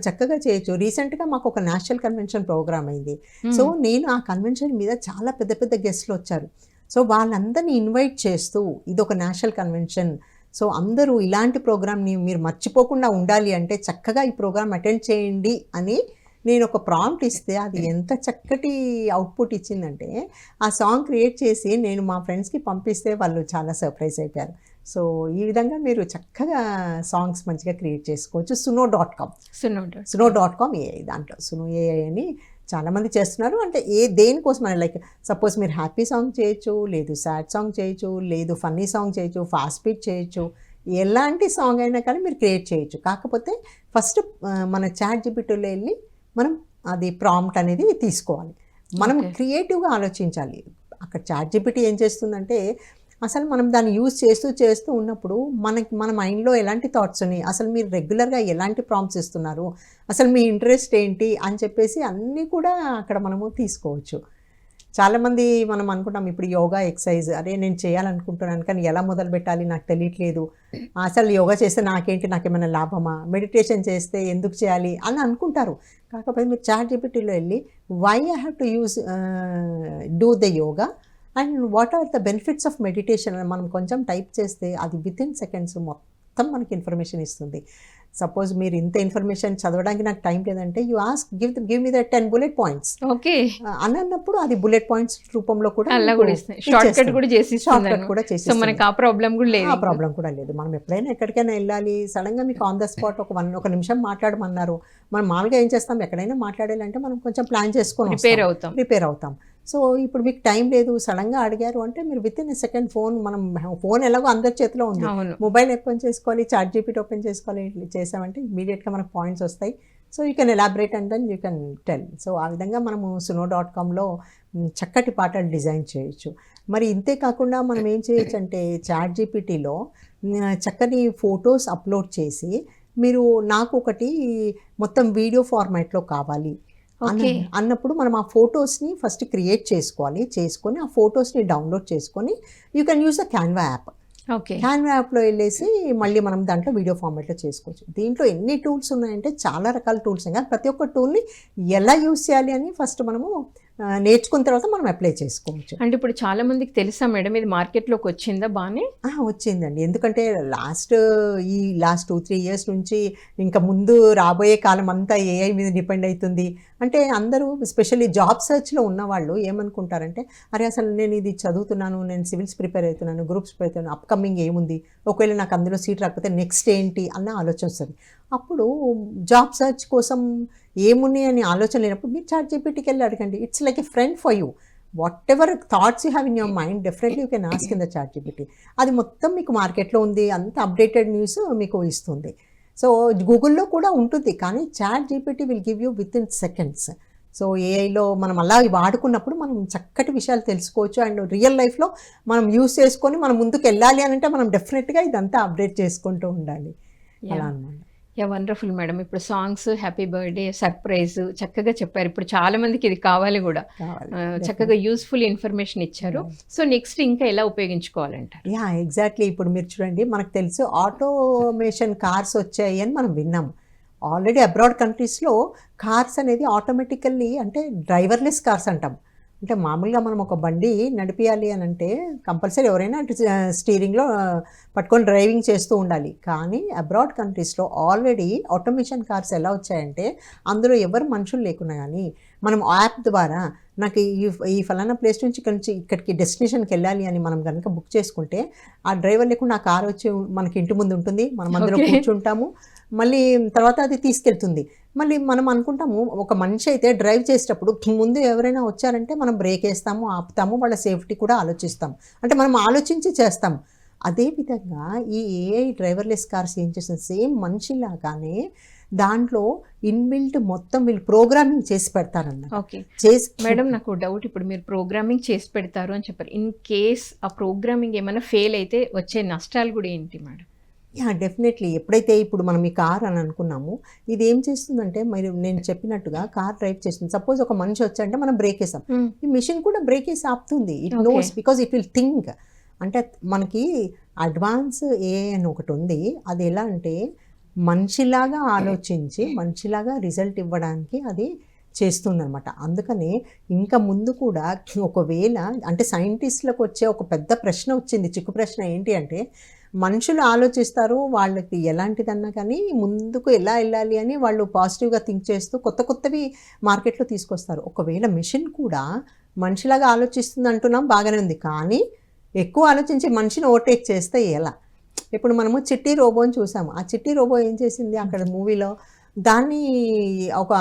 చక్కగా చేయొచ్చు. రీసెంట్గా మాకు ఒక నేషనల్ కన్వెన్షన్ ప్రోగ్రామ్ అయింది. సో నేను ఆ కన్వెన్షన్ మీద చాలా పెద్ద పెద్ద గెస్ట్లు వచ్చారు. సో వాళ్ళందరినీ ఇన్వైట్ చేస్తూ ఇది ఒక నేషనల్ కన్వెన్షన్, సో అందరూ ఇలాంటి ప్రోగ్రామ్ని మీరు మర్చిపోకుండా ఉండాలి అంటే చక్కగా ఈ ప్రోగ్రామ్ అటెండ్ చేయండి అని నేను ఒక ప్రాంప్ట్ ఇస్తే అది ఎంత చక్కటి అవుట్పుట్ ఇచ్చిందంటే ఆ సాంగ్ క్రియేట్ చేసి నేను మా ఫ్రెండ్స్కి పంపిస్తే వాళ్ళు చాలా సర్ప్రైజ్ అయిపోయారు. సో ఈ విధంగా మీరు చక్కగా సాంగ్స్ మంచిగా క్రియేట్ చేసుకోవచ్చు. suno.com AI దాంట్లో suno AI అని చాలామంది చేస్తున్నారు. అంటే దేనికోసం అని లైక్ సపోజ్ మీరు హ్యాపీ సాంగ్ చేయొచ్చు, లేదు సాడ్ సాంగ్ చేయొచ్చు, లేదు ఫన్నీ సాంగ్ చేయొచ్చు, ఫాస్ట్ బీట్ చేయొచ్చు, ఎలాంటి సాంగ్ అయినా కానీ మీరు క్రియేట్ చేయొచ్చు. కాకపోతే ఫస్ట్ మన చాట్ జీపీటీలో వెళ్ళి మనం అది ప్రాంప్ట్ అనేది తీసుకోవాలి. మనం క్రియేటివ్గా ఆలోచించాలి. అక్కడ చాట్ జీపీటీ ఏం చేస్తుందంటే అసలు మనం దాన్ని యూజ్ చేస్తూ ఉన్నప్పుడు మన మైండ్లో ఎలాంటి థాట్స్ ఉన్నాయి, అసలు మీరు రెగ్యులర్గా ఎలాంటి ప్రాంప్ట్స్ ఇస్తున్నారు, అసలు మీ ఇంట్రెస్ట్ ఏంటి అని చెప్పేసి అన్నీ కూడా అక్కడ మనము తీసుకోవచ్చు. చాలామంది మనం అనుకుంటాం ఇప్పుడు యోగా ఎక్సర్సైజ్ అరే నేను చేయాలనుకుంటున్నాను కానీ ఎలా మొదలు పెట్టాలి నాకు తెలియట్లేదు, అసలు యోగా చేస్తే నాకేమైనా లాభమా, మెడిటేషన్ చేస్తే ఎందుకు చేయాలి అని అనుకుంటారు. కాకపోతే మీరు చాట్ జీపీటీలో వెళ్ళి why I have to do the yoga and what are the benefits of meditation అని మనం కొంచెం టైప్ చేస్తే అది వితిన్ సెకండ్స్ మొత్తం మనకి ఇన్ఫర్మేషన్ ఇస్తుంది. సపోజ్ మీరు ఇంత ఇన్ఫర్మేషన్ చదవడానికి నాకు టైం లేదంటే you ask give me the 10 bullet points అన్నప్పుడు అది బుల్లెట్ పాయింట్స్ రూపంలో కూడా షార్ట్ కట్ కూడా చేసి మనకి ఆ ప్రాబ్లం కూడా లేదు. మనం ఎప్పుడైనా ఎక్కడికైనా వెళ్ళాలి సడన్గా మీకు ఆన్ ద స్పాట్ ఒక నిమిషం మాట్లాడమన్నారు, మనం మామూలుగా ఏం చేస్తాం ఎక్కడైనా మాట్లాడాలంటే మనం కొంచెం ప్లాన్ చేసుకొని ప్రిపేర్ అవుతాం. సో ఇప్పుడు మీకు టైం లేదు సడన్గా అడిగారు అంటే మీరు within a second phone ఎలాగో అందరి చేతిలో ఉంది, మొబైల్ ఓపెన్ చేసుకోవాలి, చాట్ జీపీటీ ఓపెన్ చేసుకోవాలి, చేసామంటే ఇమీడియట్గా మనకు పాయింట్స్ వస్తాయి. So you can elaborate and then you can tell. So ఆ విధంగా మనము suno.comలో చక్కటి పాటలు డిజైన్ చేయొచ్చు. మరి ఇంతే కాకుండా మనం ఏం చేయొచ్చు అంటే చాట్ జీపీటీలో చక్కని ఫొటోస్ అప్లోడ్ చేసి మీరు నాకు ఒకటి మొత్తం వీడియో ఫార్మాట్లో కావాలి అన్నప్పుడు మనం ఆ ఫొటోస్ని ఫస్ట్ క్రియేట్ చేసుకొని ఆ ఫొటోస్ని డౌన్లోడ్ చేసుకొని you can use the Canva app. Canva యాప్లో వెళ్ళేసి మళ్ళీ మనం దాంట్లో వీడియో ఫార్మాట్లో చేసుకోవచ్చు. దీంట్లో ఎన్ని టూల్స్ ఉన్నాయంటే చాలా రకాల టూల్స్ ఉన్నాయి. ప్రతి ఒక్క టూల్ని ఎలా యూజ్ చేయాలి అని ఫస్ట్ మనము నేర్చుకున్న తర్వాత మనం అప్లై చేసుకోవచ్చు. అంటే ఇప్పుడు చాలా మందికి తెలుసా మేడం ఇది మార్కెట్లోకి వచ్చిందా బాగానే? వచ్చిందండి. ఎందుకంటే లాస్ట్ 2-3 ఇయర్స్ నుంచి ఇంకా ముందు రాబోయే కాలం అంతా ఏఐ మీద డిపెండ్ అవుతుంది. అంటే అందరూ ఎస్పెషల్లీ జాబ్ సెర్చ్‌లో ఉన్నవాళ్ళు ఏమనుకుంటారంటే, అరే అసలు నేను ఇది చదువుతున్నాను, నేను సివిల్స్ ప్రిపేర్ అవుతున్నాను, గ్రూప్స్ ప్రిపేర్ అవుతున్నాను, అప్‌కమింగ్ ఏముంది? ఒకవేళ నాకు అందులో సీట్ రాకపోతే నెక్స్ట్ ఏంటి అన్న ఆలోచన వస్తది. అప్పుడు జాబ్ సెర్చ్ కోసం ఏమున్నాయి అని ఆలోచన లేనప్పుడు మీరు చాట్‌జీపీటీకి వెళ్ళి అడగండి. It's like a friend for you. Whatever thoughts you have in your mind definitely you can ask in the ChatGPT. అది మొత్తం మీకు మార్కెట్‌లో ఉంది. అంత అప్డేటెడ్ న్యూస్ మీకు ఇస్తుంది. సో గూగుల్‌లో కూడా ఉంటుంది. కానీ ChatGPT will give you within seconds. So ఏఐలో మనం అలా వాడుకున్నప్పుడు మనం చక్కటి విషయాలు తెలుసుకోవచ్చు. అండ్ రియల్ లైఫ్‌లో మనం యూజ్ చేసుకొని మనం ముందుకెళ్ళాలి అనంటే మనం డెఫినెట్‌గా ఇదంతా అప్డేట్ చేసుకుంటూ ఉండాలి. అలా అన్నమాట. Wonderful madam. ఇప్పుడు సాంగ్స్, హ్యాపీ బర్త్‌డే, సర్ప్రైజ్ చక్కగా చెప్పారు. ఇప్పుడు చాలా మందికి ఇది కావాలి గూడా. కావాలి. చక్కగా యూజ్‌ఫుల్ ఇన్ఫర్మేషన్ ఇచ్చారు. సో నెక్స్ట్ ఇంకా ఎలా ఉపయోగించుకోవాలంటారు? ఎగ్జాక్ట్లీ. ఇప్పుడు మీరు చూడండి, మనకు తెలుసు ఆటోమేషన్ కార్స్ వచ్చాయి అని మనం విన్నాము. ఆల్రెడీ అబ్రాడ్ కంట్రీస్లో కార్స్ అనేది ఆటోమేటికల్లీ అంటే డ్రైవర్లెస్ కార్స్ అంటాం. అంటే మామూలుగా మనం ఒక బండి నడిపియాలి అని అంటే కంపల్సరీ ఎవరైనా స్టీరింగ్లో పట్టుకొని డ్రైవింగ్ చేస్తూ ఉండాలి. కానీ అబ్రాడ్ కంట్రీస్లో ఆల్రెడీ ఆటోమేషన్ కార్స్ ఎలా వచ్చాయంటే అందులో ఎవరు మనుషులు లేకున్నా కానీ మనం యాప్ ద్వారా నాకు ఈ ఫలానా ప్లేస్ నుంచి ఇక్కడికి డెస్టినేషన్కి వెళ్ళాలి అని మనం కనుక బుక్ చేసుకుంటే ఆ డ్రైవర్ లేకుండా ఆ కార్ వచ్చి మనకి ఇంటి ముందు ఉంటుంది, మనం అందులో కూర్చుంటాము, మళ్ళీ తర్వాత అది తీసుకెళ్తుంది. మళ్ళీ మనం అనుకుంటాము ఒక మనిషి అయితే డ్రైవ్ చేసేటప్పుడు ముందు ఎవరైనా వచ్చారంటే మనం బ్రేక్ వేస్తాము, ఆపుతాము, వాళ్ళ సేఫ్టీ కూడా ఆలోచిస్తాం. అంటే మనం ఆలోచించి చేస్తాం. అదేవిధంగా ఈ ఏఐ డ్రైవర్లెస్ కార్స్ ఏం చేస్తుంది, సేమ్ మనిషిలాగానే దాంట్లో ఇన్బిల్ట్ మొత్తం వీళ్ళు ప్రోగ్రామింగ్ చేసి పెడతారన్నమాట. ఓకే మేడం, నాకు డౌట్. ఇప్పుడు మీరు ప్రోగ్రామింగ్ చేసి పెడతారు అని చెప్పారు. ఇన్ కేస్ ఆ ప్రోగ్రామింగ్ ఏమైనా ఫెయిల్ అయితే వచ్చే నష్టాలు కూడా ఏంటి మేడం? డెఫినెట్లీ. ఎప్పుడైతే ఇప్పుడు మనం ఈ కార్ అని అనుకున్నాము, ఇది ఏం చేస్తుందంటే మరి నేను చెప్పినట్టుగా కార్ డ్రైవ్ చేస్తుంది. సపోజ్ ఒక మనిషి వచ్చారంటే మనం బ్రేక్ వేసాం, ఈ మిషన్ కూడా బ్రేక్ వేసి ఆపుతుంది. It knows because it will think. అంటే మనకి అడ్వాన్స్ ఏఐ అని ఒకటి ఉంది. అది ఎలా అంటే మనిషిలాగా ఆలోచించి మనిషిలాగా రిజల్ట్ ఇవ్వడానికి అది చేస్తుందన్నమాట. అందుకని ఇంకా ముందు కూడా ఒకవేళ అంటే సైంటిస్టులకు వచ్చే ఒక పెద్ద ప్రశ్న వచ్చింది, చిక్కు ప్రశ్న ఏంటి అంటే మనుషులు ఆలోచిస్తారు, వాళ్ళకి ఎలాంటిదన్నా కానీ ముందుకు ఎలా వెళ్ళాలి అని వాళ్ళు పాజిటివ్గా థింక్ చేస్తూ కొత్త కొత్తవి మార్కెట్లో తీసుకొస్తారు. ఒకవేళ మెషిన్ కూడా మనిషిలాగా ఆలోచిస్తుంది అంటున్నాం, బాగానే ఉంది. కానీ ఎక్కువ ఆలోచించి మనిషిని ఓవర్టేక్ చేస్తే ఎలా? ఇప్పుడు మనము చిట్టి రోబోని చూసాము. ఆ చిట్టి రోబో ఏం చేసింది అక్కడ మూవీలో, దాన్ని ఒక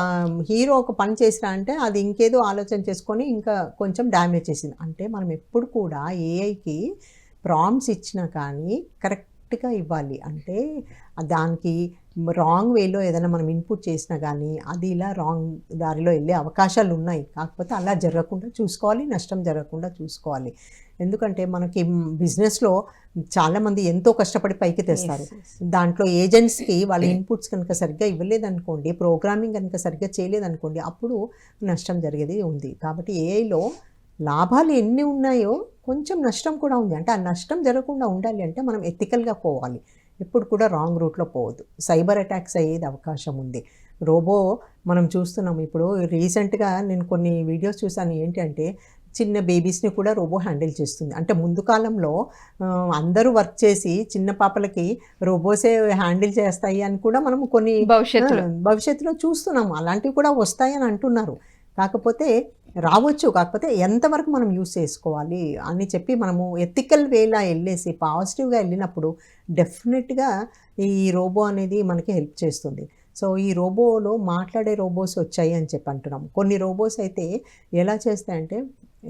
హీరో ఒక పని చేసినా అంటే అది ఇంకేదో ఆలోచన చేసుకొని ఇంకా కొంచెం డ్యామేజ్ చేసింది. అంటే మనం ఎప్పుడు కూడా ఏఐకి ప్రాంప్ట్స్ ఇచ్చినా కానీ కరెక్ట్గా ఇవ్వాలి. అంటే దానికి రాంగ్ వేలో ఏదైనా మనం ఇన్పుట్ చేసినా కానీ అది ఇలా రాంగ్ దారిలో వెళ్ళే అవకాశాలు ఉన్నాయి. కాకపోతే అలా జరగకుండా చూసుకోవాలి, నష్టం జరగకుండా చూసుకోవాలి. ఎందుకంటే మనకి బిజినెస్లో చాలామంది ఎంతో కష్టపడి పైకి తెస్తారు. దాంట్లో ఏజెంట్స్కి వాళ్ళ ఇన్పుట్స్ కనుక సరిగ్గా ఇవ్వలేదనుకోండి, ప్రోగ్రామింగ్ కనుక సరిగ్గా చేయలేదనుకోండి, అప్పుడు నష్టం జరిగేది ఉంది. కాబట్టి ఏఐలో లాభాలు ఎన్ని ఉన్నాయో కొంచెం నష్టం కూడా ఉంది. అంటే ఆ నష్టం జరగకుండా ఉండాలి అంటే మనం ఎథికల్గా పోవాలి, ఎప్పుడు కూడా రాంగ్ రూట్లో పోవద్దు. సైబర్ అటాక్స్ అయ్యేది అవకాశం ఉంది. రోబో మనం చూస్తున్నాం. ఇప్పుడు రీసెంట్గా నేను కొన్ని వీడియోస్ చూసాను. ఏంటి అంటే చిన్న బేబీస్ని కూడా రోబో హ్యాండిల్ చేస్తుంది. అంటే ముందు కాలంలో అందరూ వర్క్ చేసి చిన్న పాపలకి రోబోసే హ్యాండిల్ చేస్తాయి అని కూడా మనం కొన్ని భవిష్యత్తులో చూస్తున్నాము. అలాంటివి కూడా వస్తాయని అంటున్నారు. కాకపోతే రావచ్చు, కాకపోతే ఎంతవరకు మనం యూజ్ చేసుకోవాలి అని చెప్పి మనము ఎథికల్ వేలా వెళ్ళేసి పాజిటివ్గా వెళ్ళినప్పుడు డెఫినెట్గా ఈ రోబో అనేది మనకి హెల్ప్ చేస్తుంది. సో ఈ రోబోలో మాట్లాడే రోబోస్ వచ్చాయి అని చెప్పి అంటున్నాం. కొన్ని రోబోస్ అయితే ఎలా చేస్తాయంటే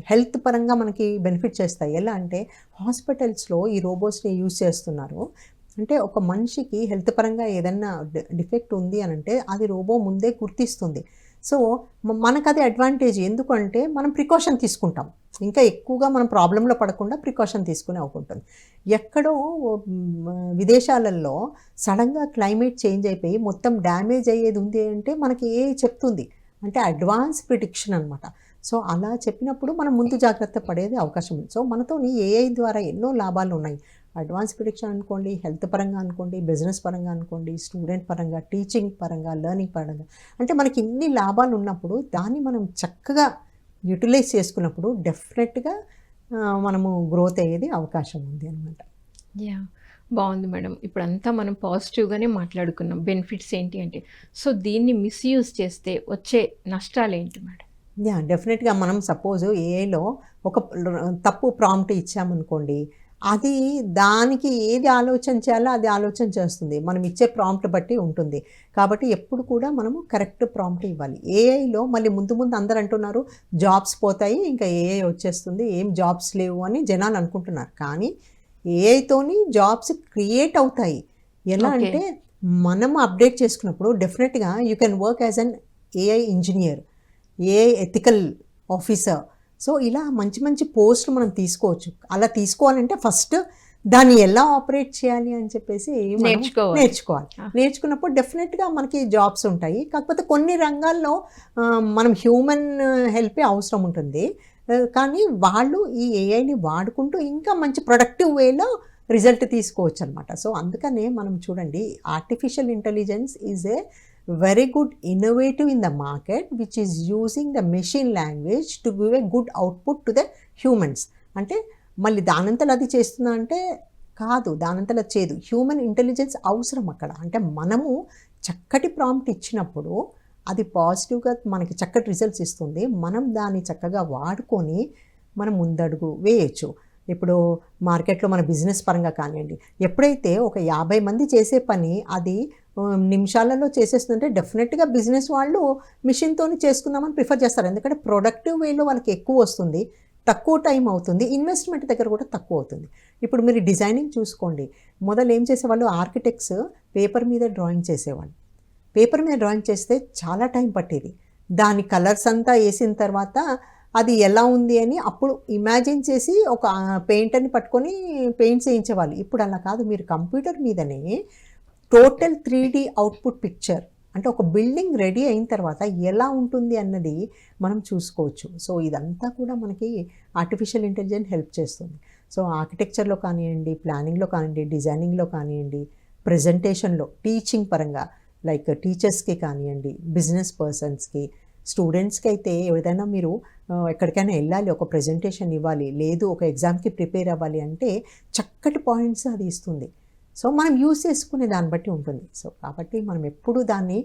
హెల్త్ పరంగా మనకి బెనిఫిట్ చేస్తాయి. ఎలా అంటే హాస్పిటల్స్లో ఈ రోబోస్ని యూజ్ చేస్తున్నారు. అంటే ఒక మనిషికి హెల్త్ పరంగా ఏదన్నా డిఫెక్ట్ ఉంది అని అంటే అది రోబో ముందే గుర్తిస్తుంది. సో మనకు అది అడ్వాంటేజ్. ఎందుకంటే మనం ప్రికాషన్ తీసుకుంటాం, ఇంకా ఎక్కువగా మనం ప్రాబ్లంలో పడకుండా ప్రికాషన్ తీసుకునే అవుతుంటుంది. ఎక్కడో విదేశాలలో సడన్గా క్లైమేట్ చేంజ్ అయిపోయి మొత్తం డ్యామేజ్ అయ్యేది ఉంది అంటే మనకి చెప్తుంది. అంటే అడ్వాన్స్ ప్రిడిక్షన్ అనమాట. సో అలా చెప్పినప్పుడు మనం ముందు జాగ్రత్త పడేది అవకాశం ఉంది. సో మనతో ఏఐ ద్వారా ఎన్నో లాభాలు ఉన్నాయి. అడ్వాన్స్ ప్రిడిక్షన్ అనుకోండి, హెల్త్ పరంగా అనుకోండి, బిజినెస్ పరంగా అనుకోండి, స్టూడెంట్ పరంగా, టీచింగ్ పరంగా, లెర్నింగ్ పరంగా. అంటే మనకి ఇన్ని లాభాలు ఉన్నప్పుడు దాన్ని మనం చక్కగా యూటిలైజ్ చేసుకున్నప్పుడు డెఫినెట్గా మనము గ్రోత్ అయ్యేది అవకాశం ఉంది అనమాట. యా, బాగుంది మేడం. ఇప్పుడంతా మనం పాజిటివ్గానే మాట్లాడుకున్నాం. బెనిఫిట్స్ ఏంటి అంటే, సో దీన్ని మిస్యూజ్ చేస్తే వచ్చే నష్టాలు ఏంటి మేడం? డెఫినెట్గా మనం సపోజ్ ఏఐలో ఒక తప్పు ప్రాంప్ట్ ఇచ్చామనుకోండి, అది దానికి ఏది ఆలోచన చేయాలో అది ఆలోచన చేస్తుంది. మనం ఇచ్చే ప్రాంప్ట్ బట్టి ఉంటుంది. కాబట్టి ఎప్పుడు కూడా మనము కరెక్ట్ ప్రాంప్ట్ ఇవ్వాలి. ఏఐలో మళ్ళీ ముందు ముందు అందరూ అంటున్నారు జాబ్స్ పోతాయి, ఇంకా ఏఐ వచ్చేస్తుంది, ఏం జాబ్స్ లేవు అని జనాలు అనుకుంటున్నారు. కానీ ఏఐతోని జాబ్స్ క్రియేట్ అవుతాయి. ఎలా Okay. అంటే మనం అప్డేట్ చేసుకున్నప్పుడు డెఫినెట్గా you can work as an AI engineer, AI ethical officer. So ఇలా మంచి మంచి పోస్టులు మనం తీసుకోవచ్చు. అలా తీసుకోవాలంటే ఫస్ట్ దాన్ని ఎలా ఆపరేట్ చేయాలి అని చెప్పేసి మనం నేర్చుకోవాలి. నేర్చుకున్నప్పుడు డెఫినెట్గా మనకి జాబ్స్ ఉంటాయి. కాకపోతే కొన్ని రంగాల్లో మనం హ్యూమన్ హెల్పే అవసరం ఉంటుంది. కానీ వాళ్ళు ఈ ఏఐని వాడుకుంటూ ఇంకా మంచి ప్రొడక్టివ్ వేలో రిజల్ట్ తీసుకోవచ్చు అనమాట. సో అందుకనే మనం చూడండి, artificial intelligence is a very good innovative in the market which is using the machine language to give a good output to the humans. అంటే మళ్ళీ దానంతలో అది చేస్తుందా అంటే కాదు, దానంతలో చేయదు. హ్యూమన్ ఇంటెలిజెన్స్ అవసరం అక్కడ. అంటే మనము చక్కటి ప్రాంప్ట్ ఇచ్చినప్పుడు అది పాజిటివ్గా మనకి చక్కటి రిజల్ట్స్ ఇస్తుంది. మనం దాన్ని చక్కగా వాడుకొని మనం ముందడుగు వేయచ్చు. ఇప్పుడు మార్కెట్లో మన బిజినెస్ పరంగా కానివ్వండి, ఎప్పుడైతే ఒక 50 మంది చేసే పని అది నిమిషాలలో చేసేస్తుందంటే డెఫినెట్గా బిజినెస్ వాళ్ళు మిషన్తోని చేసుకుందామని ప్రిఫర్ చేస్తారు. ఎందుకంటే ప్రొడక్టివ్ వేలో వాళ్ళకి ఎక్కువ వస్తుంది, తక్కువ టైం అవుతుంది, ఇన్వెస్ట్మెంట్ దగ్గర కూడా తక్కువ అవుతుంది. ఇప్పుడు మీరు డిజైనింగ్ చూసుకోండి, మొదలు ఏం చేసేవాళ్ళు, ఆర్కిటెక్ట్స్ పేపర్ మీద డ్రాయింగ్ చేసేవాళ్ళు. పేపర్ మీద డ్రాయింగ్ చేస్తే చాలా టైం పట్టేది. దాని కలర్స్ అంతా వేసిన తర్వాత అది ఎలా ఉంది అని అప్పుడు ఇమాజిన్ చేసి ఒక పెయింటర్ని పట్టుకొని పెయింట్స్ వేయించేవాళ్ళు. ఇప్పుడు అలా కాదు, మీరు కంప్యూటర్ మీదనే టోటల్ 3D అవుట్పుట్ పిక్చర్, అంటే ఒక బిల్డింగ్ రెడీ అయిన తర్వాత ఎలా ఉంటుంది అన్నది మనం చూసుకోవచ్చు. సో ఇదంతా కూడా మనకి ఆర్టిఫిషియల్ ఇంటెలిజెన్స్ హెల్ప్ చేస్తుంది. సో ఆర్కిటెక్చర్లో కానివ్వండి, ప్లానింగ్లో కానివ్వండి, డిజైనింగ్లో కానివ్వండి, ప్రజెంటేషన్లో, టీచింగ్ పరంగా లైక్ టీచర్స్కి కానివ్వండి, బిజినెస్ పర్సన్స్కి, స్టూడెంట్స్కి అయితే ఏదైనా మీరు ఎక్కడికైనా వెళ్ళాలి, ఒక ప్రజెంటేషన్ ఇవ్వాలి, లేదు ఒక ఎగ్జామ్కి ప్రిపేర్ అవ్వాలి అంటే చక్కటి పాయింట్స్ అది ఇస్తుంది. సో మనం యూజ్ చేసుకునే దాన్ని బట్టి ఉంటుంది. సో కాబట్టి మనం ఎప్పుడు దాన్ని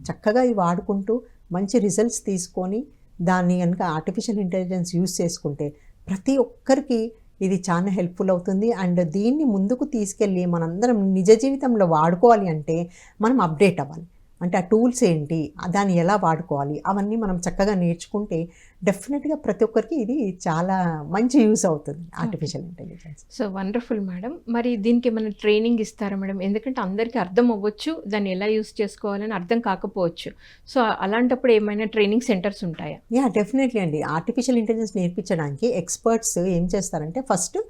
చక్కగా వాడుకుంటూ మంచి రిజల్ట్స్ తీసుకొని దాన్ని కనుక ఆర్టిఫిషియల్ ఇంటెలిజెన్స్ యూజ్ చేసుకుంటే ప్రతి ఒక్కరికి ఇది చాలా హెల్ప్ఫుల్ అవుతుంది. అండ్ దీన్ని ముందుకు తీసుకెళ్ళి మనందరం నిజ జీవితంలో వాడుకోవాలి అంటే మనం అప్డేట్ అవ్వాలి. అంటే ఆ టూల్స్ ఏంటి, దాన్ని ఎలా వాడుకోవాలి, అవన్నీ మనం చక్కగా నేర్చుకుంటే డెఫినెట్గా ప్రతి ఒక్కరికి ఇది చాలా మంచి యూస్ అవుతుంది artificial intelligence. So wonderful madam. మరి దీనికి ఏమైనా ట్రైనింగ్ ఇస్తారా మేడం? ఎందుకంటే అందరికీ అర్థం అవ్వచ్చు, దాన్ని ఎలా యూస్ చేసుకోవాలని అర్థం కాకపోవచ్చు. సో అలాంటప్పుడు ఏమైనా ట్రైనింగ్ సెంటర్స్ ఉంటాయా? డెఫినెట్లీ అండి. ఆర్టిఫిషియల్ ఇంటెలిజెన్స్ నేర్పించడానికి ఎక్స్పర్ట్స్ ఏం చేస్తారంటే ఫస్ట్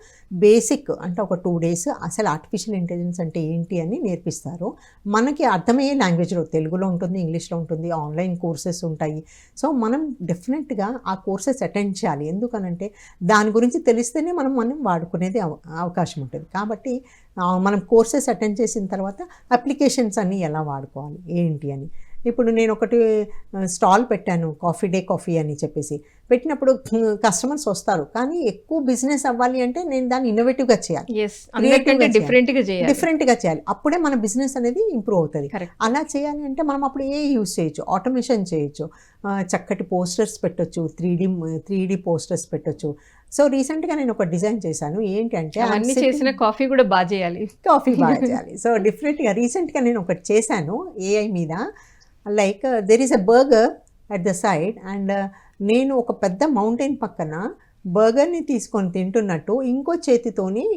బేసిక్ అంటే ఒక 2 days అసలు ఆర్టిఫిషియల్ ఇంటెలిజెన్స్ అంటే ఏంటి అని నేర్పిస్తారు. మనకి అర్థమయ్యే లాంగ్వేజ్లో, తెలుగులో ఉంటుంది, ఇంగ్లీష్లో ఉంటుంది, ఆన్లైన్ కోర్సెస్ ఉంటాయి. సో మనం డెఫినెట్గా ఆ కోర్సెస్ అటెండ్ చేయాలి. ఎందుకనంటే దాని గురించి తెలిస్తేనే మనం వాడుకునేది అవకాశం ఉంటుంది. కాబట్టి మనం కోర్సెస్ అటెండ్ చేసిన తర్వాత అప్లికేషన్స్ అన్నీ ఎలా వాడుకోవాలి ఏంటి అని. ఇప్పుడు నేను ఒకటి స్టాల్ పెట్టాను, కాఫీ డే కాఫీ అని చెప్పేసి. పెట్టినప్పుడు కస్టమర్స్ వస్తారు, కానీ ఎక్కువ బిజినెస్ అవ్వాలి అంటే నేను దాన్ని ఇన్నోవేటివ్గా చేయాలి, డిఫరెంట్గా చేయాలి. అప్పుడే మన బిజినెస్ అనేది ఇంప్రూవ్ అవుతుంది. అలా చేయాలి అంటే మనం అప్పుడు యూజ్ చేయొచ్చు, ఆటోమేషన్ చేయొచ్చు, చక్కటి పోస్టర్స్ పెట్టొచ్చు, 3D పోస్టర్స్ పెట్టొచ్చు. సో రీసెంట్గా నేను ఒక డిజైన్ చేశాను. ఏంటి అంటే అన్ని చేసిన కాఫీ కూడా బాగా చేయాలి, సో డిఫరెంట్గా రీసెంట్గా నేను ఒకటి చేశాను ఏఐ మీద. Like there is a burger at the side and నేను ఒక పెద్ద మౌంటైన్ పక్కన బర్గర్ని తీసుకొని తింటున్నట్టు ఇంకో చేతితోని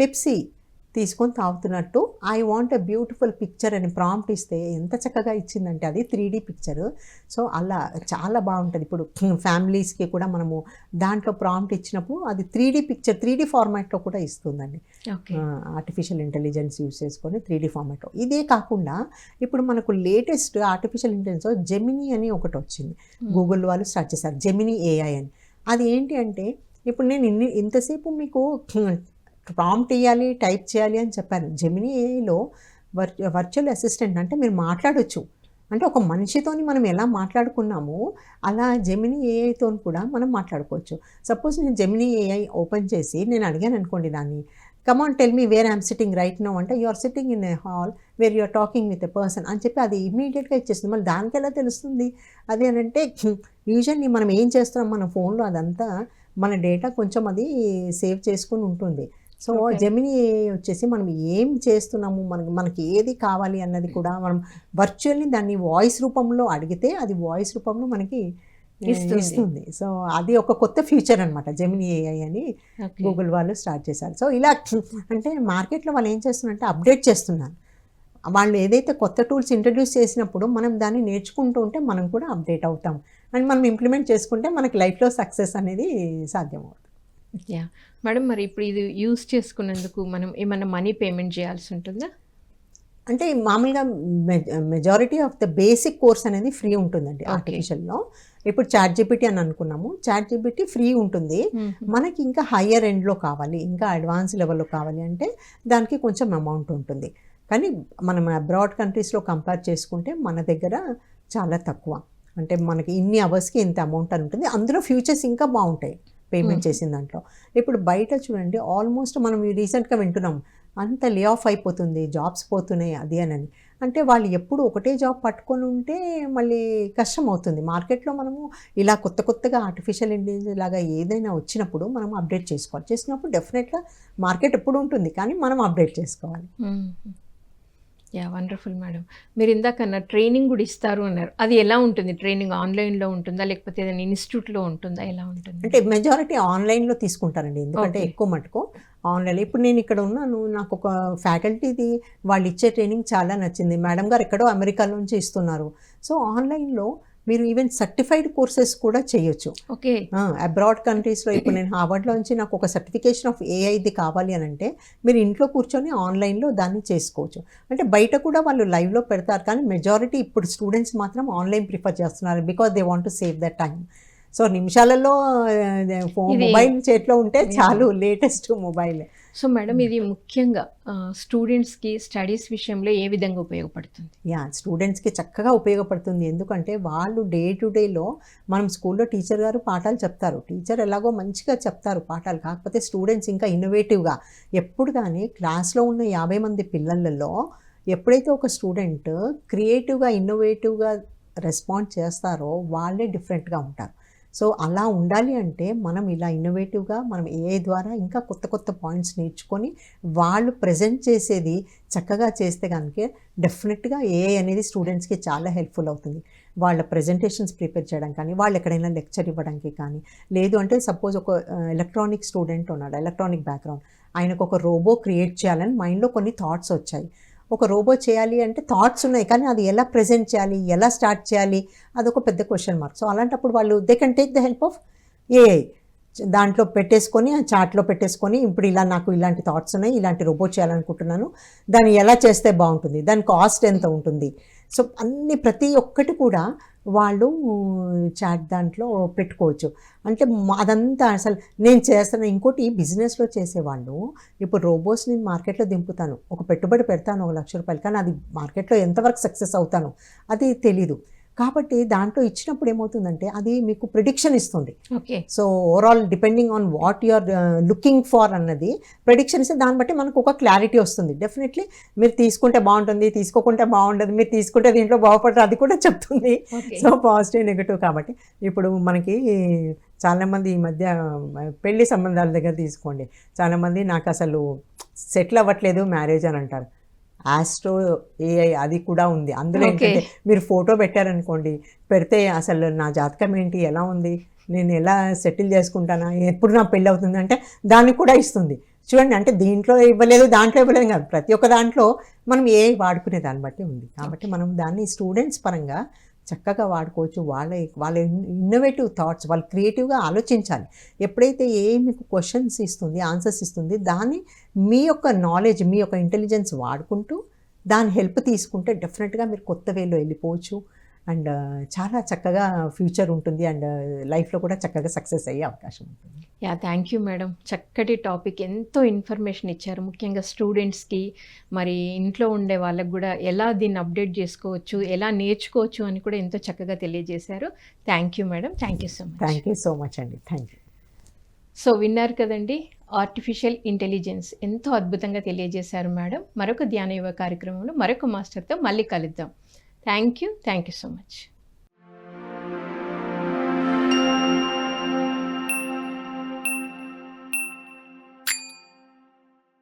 పెప్సీ తీసుకొని తాగుతున్నట్టు I want a beautiful picture అని ప్రాంప్ట్ ఇస్తే ఎంత చక్కగా ఇచ్చిందంటే అది 3D పిక్చర్. సో అలా చాలా బాగుంటుంది. ఇప్పుడు ఫ్యామిలీస్కి కూడా మనము దాంట్లో ప్రాంప్ట్ ఇచ్చినప్పుడు అది 3D పిక్చర్ 3D ఫార్మాట్లో కూడా ఇస్తుందండి. ఆర్టిఫిషియల్ ఇంటెలిజెన్స్ యూజ్ చేసుకొని 3D ఫార్మాట్లో. ఇదే కాకుండా ఇప్పుడు మనకు లేటెస్ట్ ఆర్టిఫిషియల్ ఇంటెలిజెన్స్ జెమినీ అని ఒకటి వచ్చింది, గూగుల్ వాళ్ళు స్టార్ట్ చేశారు జెమినీ ఏఐ అని. అది ఏంటి అంటే ఇప్పుడు నేను ఇంతసేపు మీకు ప్రాంప్ట్ ఇవ్వాలి, టైప్ చేయాలి అని చెప్పాను. జెమినీ ఏఐలో వర్చువల్ అసిస్టెంట్ అంటే మీరు మాట్లాడొచ్చు, అంటే ఒక మనిషితోని మనం ఎలా మాట్లాడుకున్నామో అలా జెమినీ ఏఐతో కూడా మనం మాట్లాడుకోవచ్చు. సపోజ్ నేను జెమినీ ఏఐ ఓపెన్ చేసి నేను అడిగాను అనుకోండి దాన్ని, come on tell me where I'm sitting right now అంటే, you are sitting in a hall where you are talking with a person అని చెప్పి అది ఇమీడియట్గా ఇచ్చేస్తుంది. మళ్ళీ దానికి ఎలా తెలుస్తుంది అది అని అంటే, యూజువల్లీ మనం ఏం చేస్తున్నాం మన ఫోన్లో అదంతా మన డేటా కొంచెం అది సేవ్ చేసుకుని ఉంటుంది. So Okay. జెమినీ వచ్చేసి మనం ఏం చేస్తున్నాము, మనకి ఏది కావాలి అన్నది కూడా మనం వర్చువల్లీ దాన్ని వాయిస్ రూపంలో అడిగితే అది వాయిస్ రూపంలో మనకి ఇస్తుంది. సో అది ఒక కొత్త ఫ్యూచర్ అనమాట జెమినీ ఏఐ అని Okay. గూగుల్ వాళ్ళు స్టార్ట్ చేశారు. సో ఇలా అంటే మార్కెట్లో వాళ్ళు ఏం చేస్తున్నారంటే అప్డేట్ చేస్తున్నారు. వాళ్ళు ఏదైతే కొత్త టూల్స్ ఇంట్రడ్యూస్ చేసినప్పుడు మనం దాన్ని నేర్చుకుంటూ ఉంటే మనం కూడా అప్డేట్ అవుతాం అండ్ మనం ఇంప్లిమెంట్ చేసుకుంటే మనకి లైఫ్లో సక్సెస్ అనేది సాధ్యమవుతుంది. యా మేడం, మరి ఇప్పుడు ఇది యూస్ చేసుకున్నందుకు మనం ఏమన్నా మనీ పేమెంట్ చేయాల్సి ఉంటుందా? అంటే మామూలుగా majority of the basic course అనేది ఫ్రీ ఉంటుందండి Okay. ఆర్టిఫిషియల్లో. ఇప్పుడు చాట్ జీపీటీ అని అనుకున్నాము, చాట్ జీపీటీ ఫ్రీ ఉంటుంది. మనకి ఇంకా హయ్యర్ ఎండ్లో కావాలి, ఇంకా అడ్వాన్స్ లెవెల్లో కావాలి అంటే దానికి కొంచెం అమౌంట్ ఉంటుంది. కానీ మనం అబ్రాడ్ కంట్రీస్లో కంపేర్ చేసుకుంటే మన దగ్గర చాలా తక్కువ. అంటే మనకి ఇన్ని అవర్స్కి ఇంత అమౌంట్ అని ఉంటుంది. అందులో ఫ్యూచర్స్ ఇంకా బాగుంటాయి పేమెంట్ చేసిన దాంట్లో. ఇప్పుడు బయట చూడండి ఆల్మోస్ట్ మనం రీసెంట్గా వింటున్నాం అంత లే ఆఫ్ అయిపోతుంది, జాబ్స్ పోతున్నాయి అది అని. అంటే వాళ్ళు ఎప్పుడు ఒకటే జాబ్ పట్టుకొని ఉంటే మళ్ళీ కష్టం అవుతుంది. మార్కెట్లో మనము ఇలా కొత్తగా ఆర్టిఫిషియల్ ఇంటెలిజెన్స్ లాగా ఏదైనా వచ్చినప్పుడు మనం అప్డేట్ చేసుకోవాలి. చేసినప్పుడు డెఫినెట్గా మార్కెట్ ఎప్పుడు ఉంటుంది కానీ మనం అప్డేట్ చేసుకోవాలి. Yeah wonderful madam. మీరు ఇందాక ట్రైనింగ్ కూడా ఇస్తారు అన్నారు. అది ఎలా ఉంటుంది? ట్రైనింగ్ ఆన్లైన్లో ఉంటుందా లేకపోతే ఏదైనా ఇన్స్టిట్యూట్లో ఉంటుందా, ఎలా ఉంటుంది? అంటే మెజారిటీ ఆన్లైన్లో తీసుకుంటారండి, ఎందుకంటే Okay. ఎక్కువ మటుకు ఆన్లైన్. ఇప్పుడు నేను ఇక్కడ ఉన్నాను, నాకు ఒక ఫ్యాకల్టీది వాళ్ళు ఇచ్చే ట్రైనింగ్ చాలా నచ్చింది. మేడం గారు ఎక్కడో అమెరికా నుంచి ఇస్తున్నారు. సో ఆన్లైన్లో మీరు ఈవెన్ సర్టిఫైడ్ కోర్సెస్ కూడా చేయొచ్చు. ఓకే. అబ్రాడ్ కంట్రీస్లో. ఇప్పుడు నేను హార్వర్డ్లో నుంచి నాకు ఒక సర్టిఫికేషన్ ఆఫ్ ఏఐది కావాలి అని అంటే మీరు ఇంట్లో కూర్చొని ఆన్లైన్లో దాన్ని చేసుకోవచ్చు. అంటే బయట కూడా వాళ్ళు లైవ్లో పెడతారు కానీ మెజారిటీ ఇప్పుడు స్టూడెంట్స్ మాత్రం ఆన్లైన్ ప్రిఫర్ చేస్తున్నారు because they want to save the time. So నిమిషాలలో మొబైల్ చేతిలో ఉంటే చాలు, లేటెస్ట్ మొబైల్. సో మేడం, ఇది ముఖ్యంగా స్టూడెంట్స్కి స్టడీస్ విషయంలో ఏ విధంగా ఉపయోగపడుతుంది? స్టూడెంట్స్కి చక్కగా ఉపయోగపడుతుంది. ఎందుకంటే వాళ్ళు డే టు డేలో మనం స్కూల్లో టీచర్ గారు పాఠాలు చెప్తారు, టీచర్ ఎలాగో మంచిగా చెప్తారు పాఠాలు, కాకపోతే స్టూడెంట్స్ ఇంకా ఇన్నోవేటివ్గా ఎప్పుడు కానీ క్లాస్లో ఉన్న 50 మంది పిల్లలలో ఎప్పుడైతే ఒక స్టూడెంట్ క్రియేటివ్గా ఇన్నోవేటివ్గా రెస్పాండ్ చేస్తారో వాళ్ళే డిఫరెంట్గా ఉంటారు. సో అలా ఉండాలి అంటే మనం ఇలా ఇన్నోవేటివ్గా మనం ఏఐ ద్వారా ఇంకా కొత్త పాయింట్స్ నేర్చుకొని వాళ్ళు ప్రజెంట్ చేసేది చక్కగా చేస్తే కనుక డెఫినెట్గా ఏఐ అనేది స్టూడెంట్స్కి చాలా హెల్ప్ఫుల్ అవుతుంది. వాళ్ళ ప్రజెంటేషన్స్ ప్రిపేర్ చేయడం కానీ, వాళ్ళు ఎక్కడైనా లెక్చర్ ఇవ్వడానికి కానీ, లేదు అంటే సపోజ్ ఒక ఎలక్ట్రానిక్ స్టూడెంట్ ఉన్నాడు, ఎలక్ట్రానిక్ బ్యాక్గ్రౌండ్, ఆయనకు ఒక రోబో క్రియేట్ చేయాలని మైండ్లో కొన్ని థాట్స్ వచ్చాయి. ఒక రోబో చేయాలి అంటే థాట్స్ ఉన్నాయి కానీ అది ఎలా ప్రజెంట్ చేయాలి, ఎలా స్టార్ట్ చేయాలి, అదొక పెద్ద క్వశ్చన్ మార్క్. సో అలాంటప్పుడు వాళ్ళు they can take the help of AI. దాంట్లో పెట్టేసుకొని ఆ చార్ట్లో పెట్టేసుకొని ఇప్పుడు ఇలా నాకు ఇలాంటి థాట్స్ ఉన్నాయి, ఇలాంటి రోబో చేయాలనుకుంటున్నాను, దాన్ని ఎలా చేస్తే బాగుంటుంది, దాని కాస్ట్ ఎంత ఉంటుంది. సో ప్రతి ఒక్కటి కూడా వాళ్ళు చాట్ దాంట్లో పెట్టుకోవచ్చు. అంటే అదంతా అసలు నేను చేస్తాను. ఇంకోటి బిజినెస్లో చేసేవాళ్ళు ఇప్పుడు రోబోస్ నేను మార్కెట్లో దింపుతాను, ఒక పెట్టుబడి పెడతాను ₹1,00,000, కానీ అది మార్కెట్లో ఎంతవరకు సక్సెస్ అవుతాను అది తెలీదు. కాబట్టి దాంట్లో ఇచ్చినప్పుడు ఏమవుతుందంటే అది మీకు ప్రిడిక్షన్ ఇస్తుంది. Okay. So overall depending on what you are looking for అన్నది ప్రిడిక్షన్ ఇస్తే దాన్ని బట్టి మనకు ఒక క్లారిటీ వస్తుంది. డెఫినెట్లీ మీరు తీసుకుంటే బాగుంటుంది, తీసుకోకుంటే బాగుండదు, మీరు తీసుకుంటే దీంట్లో బాగుపడరు అది కూడా చెప్తుంది. So positive negative. కాబట్టి ఇప్పుడు మనకి చాలామంది ఈ మధ్య పెళ్లి సంబంధాల దగ్గర తీసుకోండి, చాలామంది నాకు అసలు సెటిల్ అవ్వట్లేదు మ్యారేజ్ అని అంటారు. ఆస్ట్రో ఏఐ అది కూడా ఉంది అందులో. ఏంటంటే మీరు ఫోటో పెట్టారనుకోండి, పెడితే అసలు నా జాతకం ఏంటి, ఎలా ఉంది, నేను ఎలా సెటిల్ చేసుకుంటానా, ఎప్పుడు నా పెళ్ళి అవుతుంది అంటే దాన్ని కూడా ఇస్తుంది. చూడండి, అంటే దీంట్లో ఇవ్వలేదు దాంట్లో ఇవ్వలేదు కాదు, ప్రతి ఒక్క దాంట్లో మనం ఏఐ వాడుకునే దాన్ని బట్టి ఉంది. కాబట్టి మనం దాన్ని స్టూడెంట్స్ పరంగా చక్కగా వాడుకోవచ్చు. వాళ్ళ ఇన్నోవేటివ్ థాట్స్, వాళ్ళు క్రియేటివ్గా ఆలోచించాలి. ఎప్పుడైతే ఏ మీకు క్వశ్చన్స్ ఇస్తుంది, ఆన్సర్స్ ఇస్తుంది, దాన్ని మీ యొక్క నాలెడ్జ్, మీ యొక్క ఇంటెలిజెన్స్ వాడుకుంటూ దాని హెల్ప్ తీసుకుంటే డెఫినెట్గా మీరు కొత్త వేలో వెళ్ళిపోవచ్చు అండ్ చాలా చక్కగా ఫ్యూచర్ ఉంటుంది అండ్ లైఫ్లో కూడా చక్కగా సక్సెస్ అయ్యే అవకాశం ఉంటుంది. Yeah thank you madam. చక్కటి టాపిక్, ఎంతో ఇన్ఫర్మేషన్ ఇచ్చారు. ముఖ్యంగా స్టూడెంట్స్కి, మరి ఇంట్లో ఉండే వాళ్ళకి కూడా ఎలా దీన్ని అప్డేట్ చేసుకోవచ్చు, ఎలా నేర్చుకోవచ్చు అని కూడా ఎంతో చక్కగా తెలియజేశారు. Thank you madam. Thank you so much. Thank you so much అండి. Thank you. సో విన్నారు కదండి, ఆర్టిఫిషియల్ ఇంటెలిజెన్స్ ఎంతో అద్భుతంగా తెలియజేశారు మేడం. మరొక ధ్యాన యోగ కార్యక్రమంలో మరొక మాస్టర్తో మళ్ళీ కలుద్దాం. Thank you so much.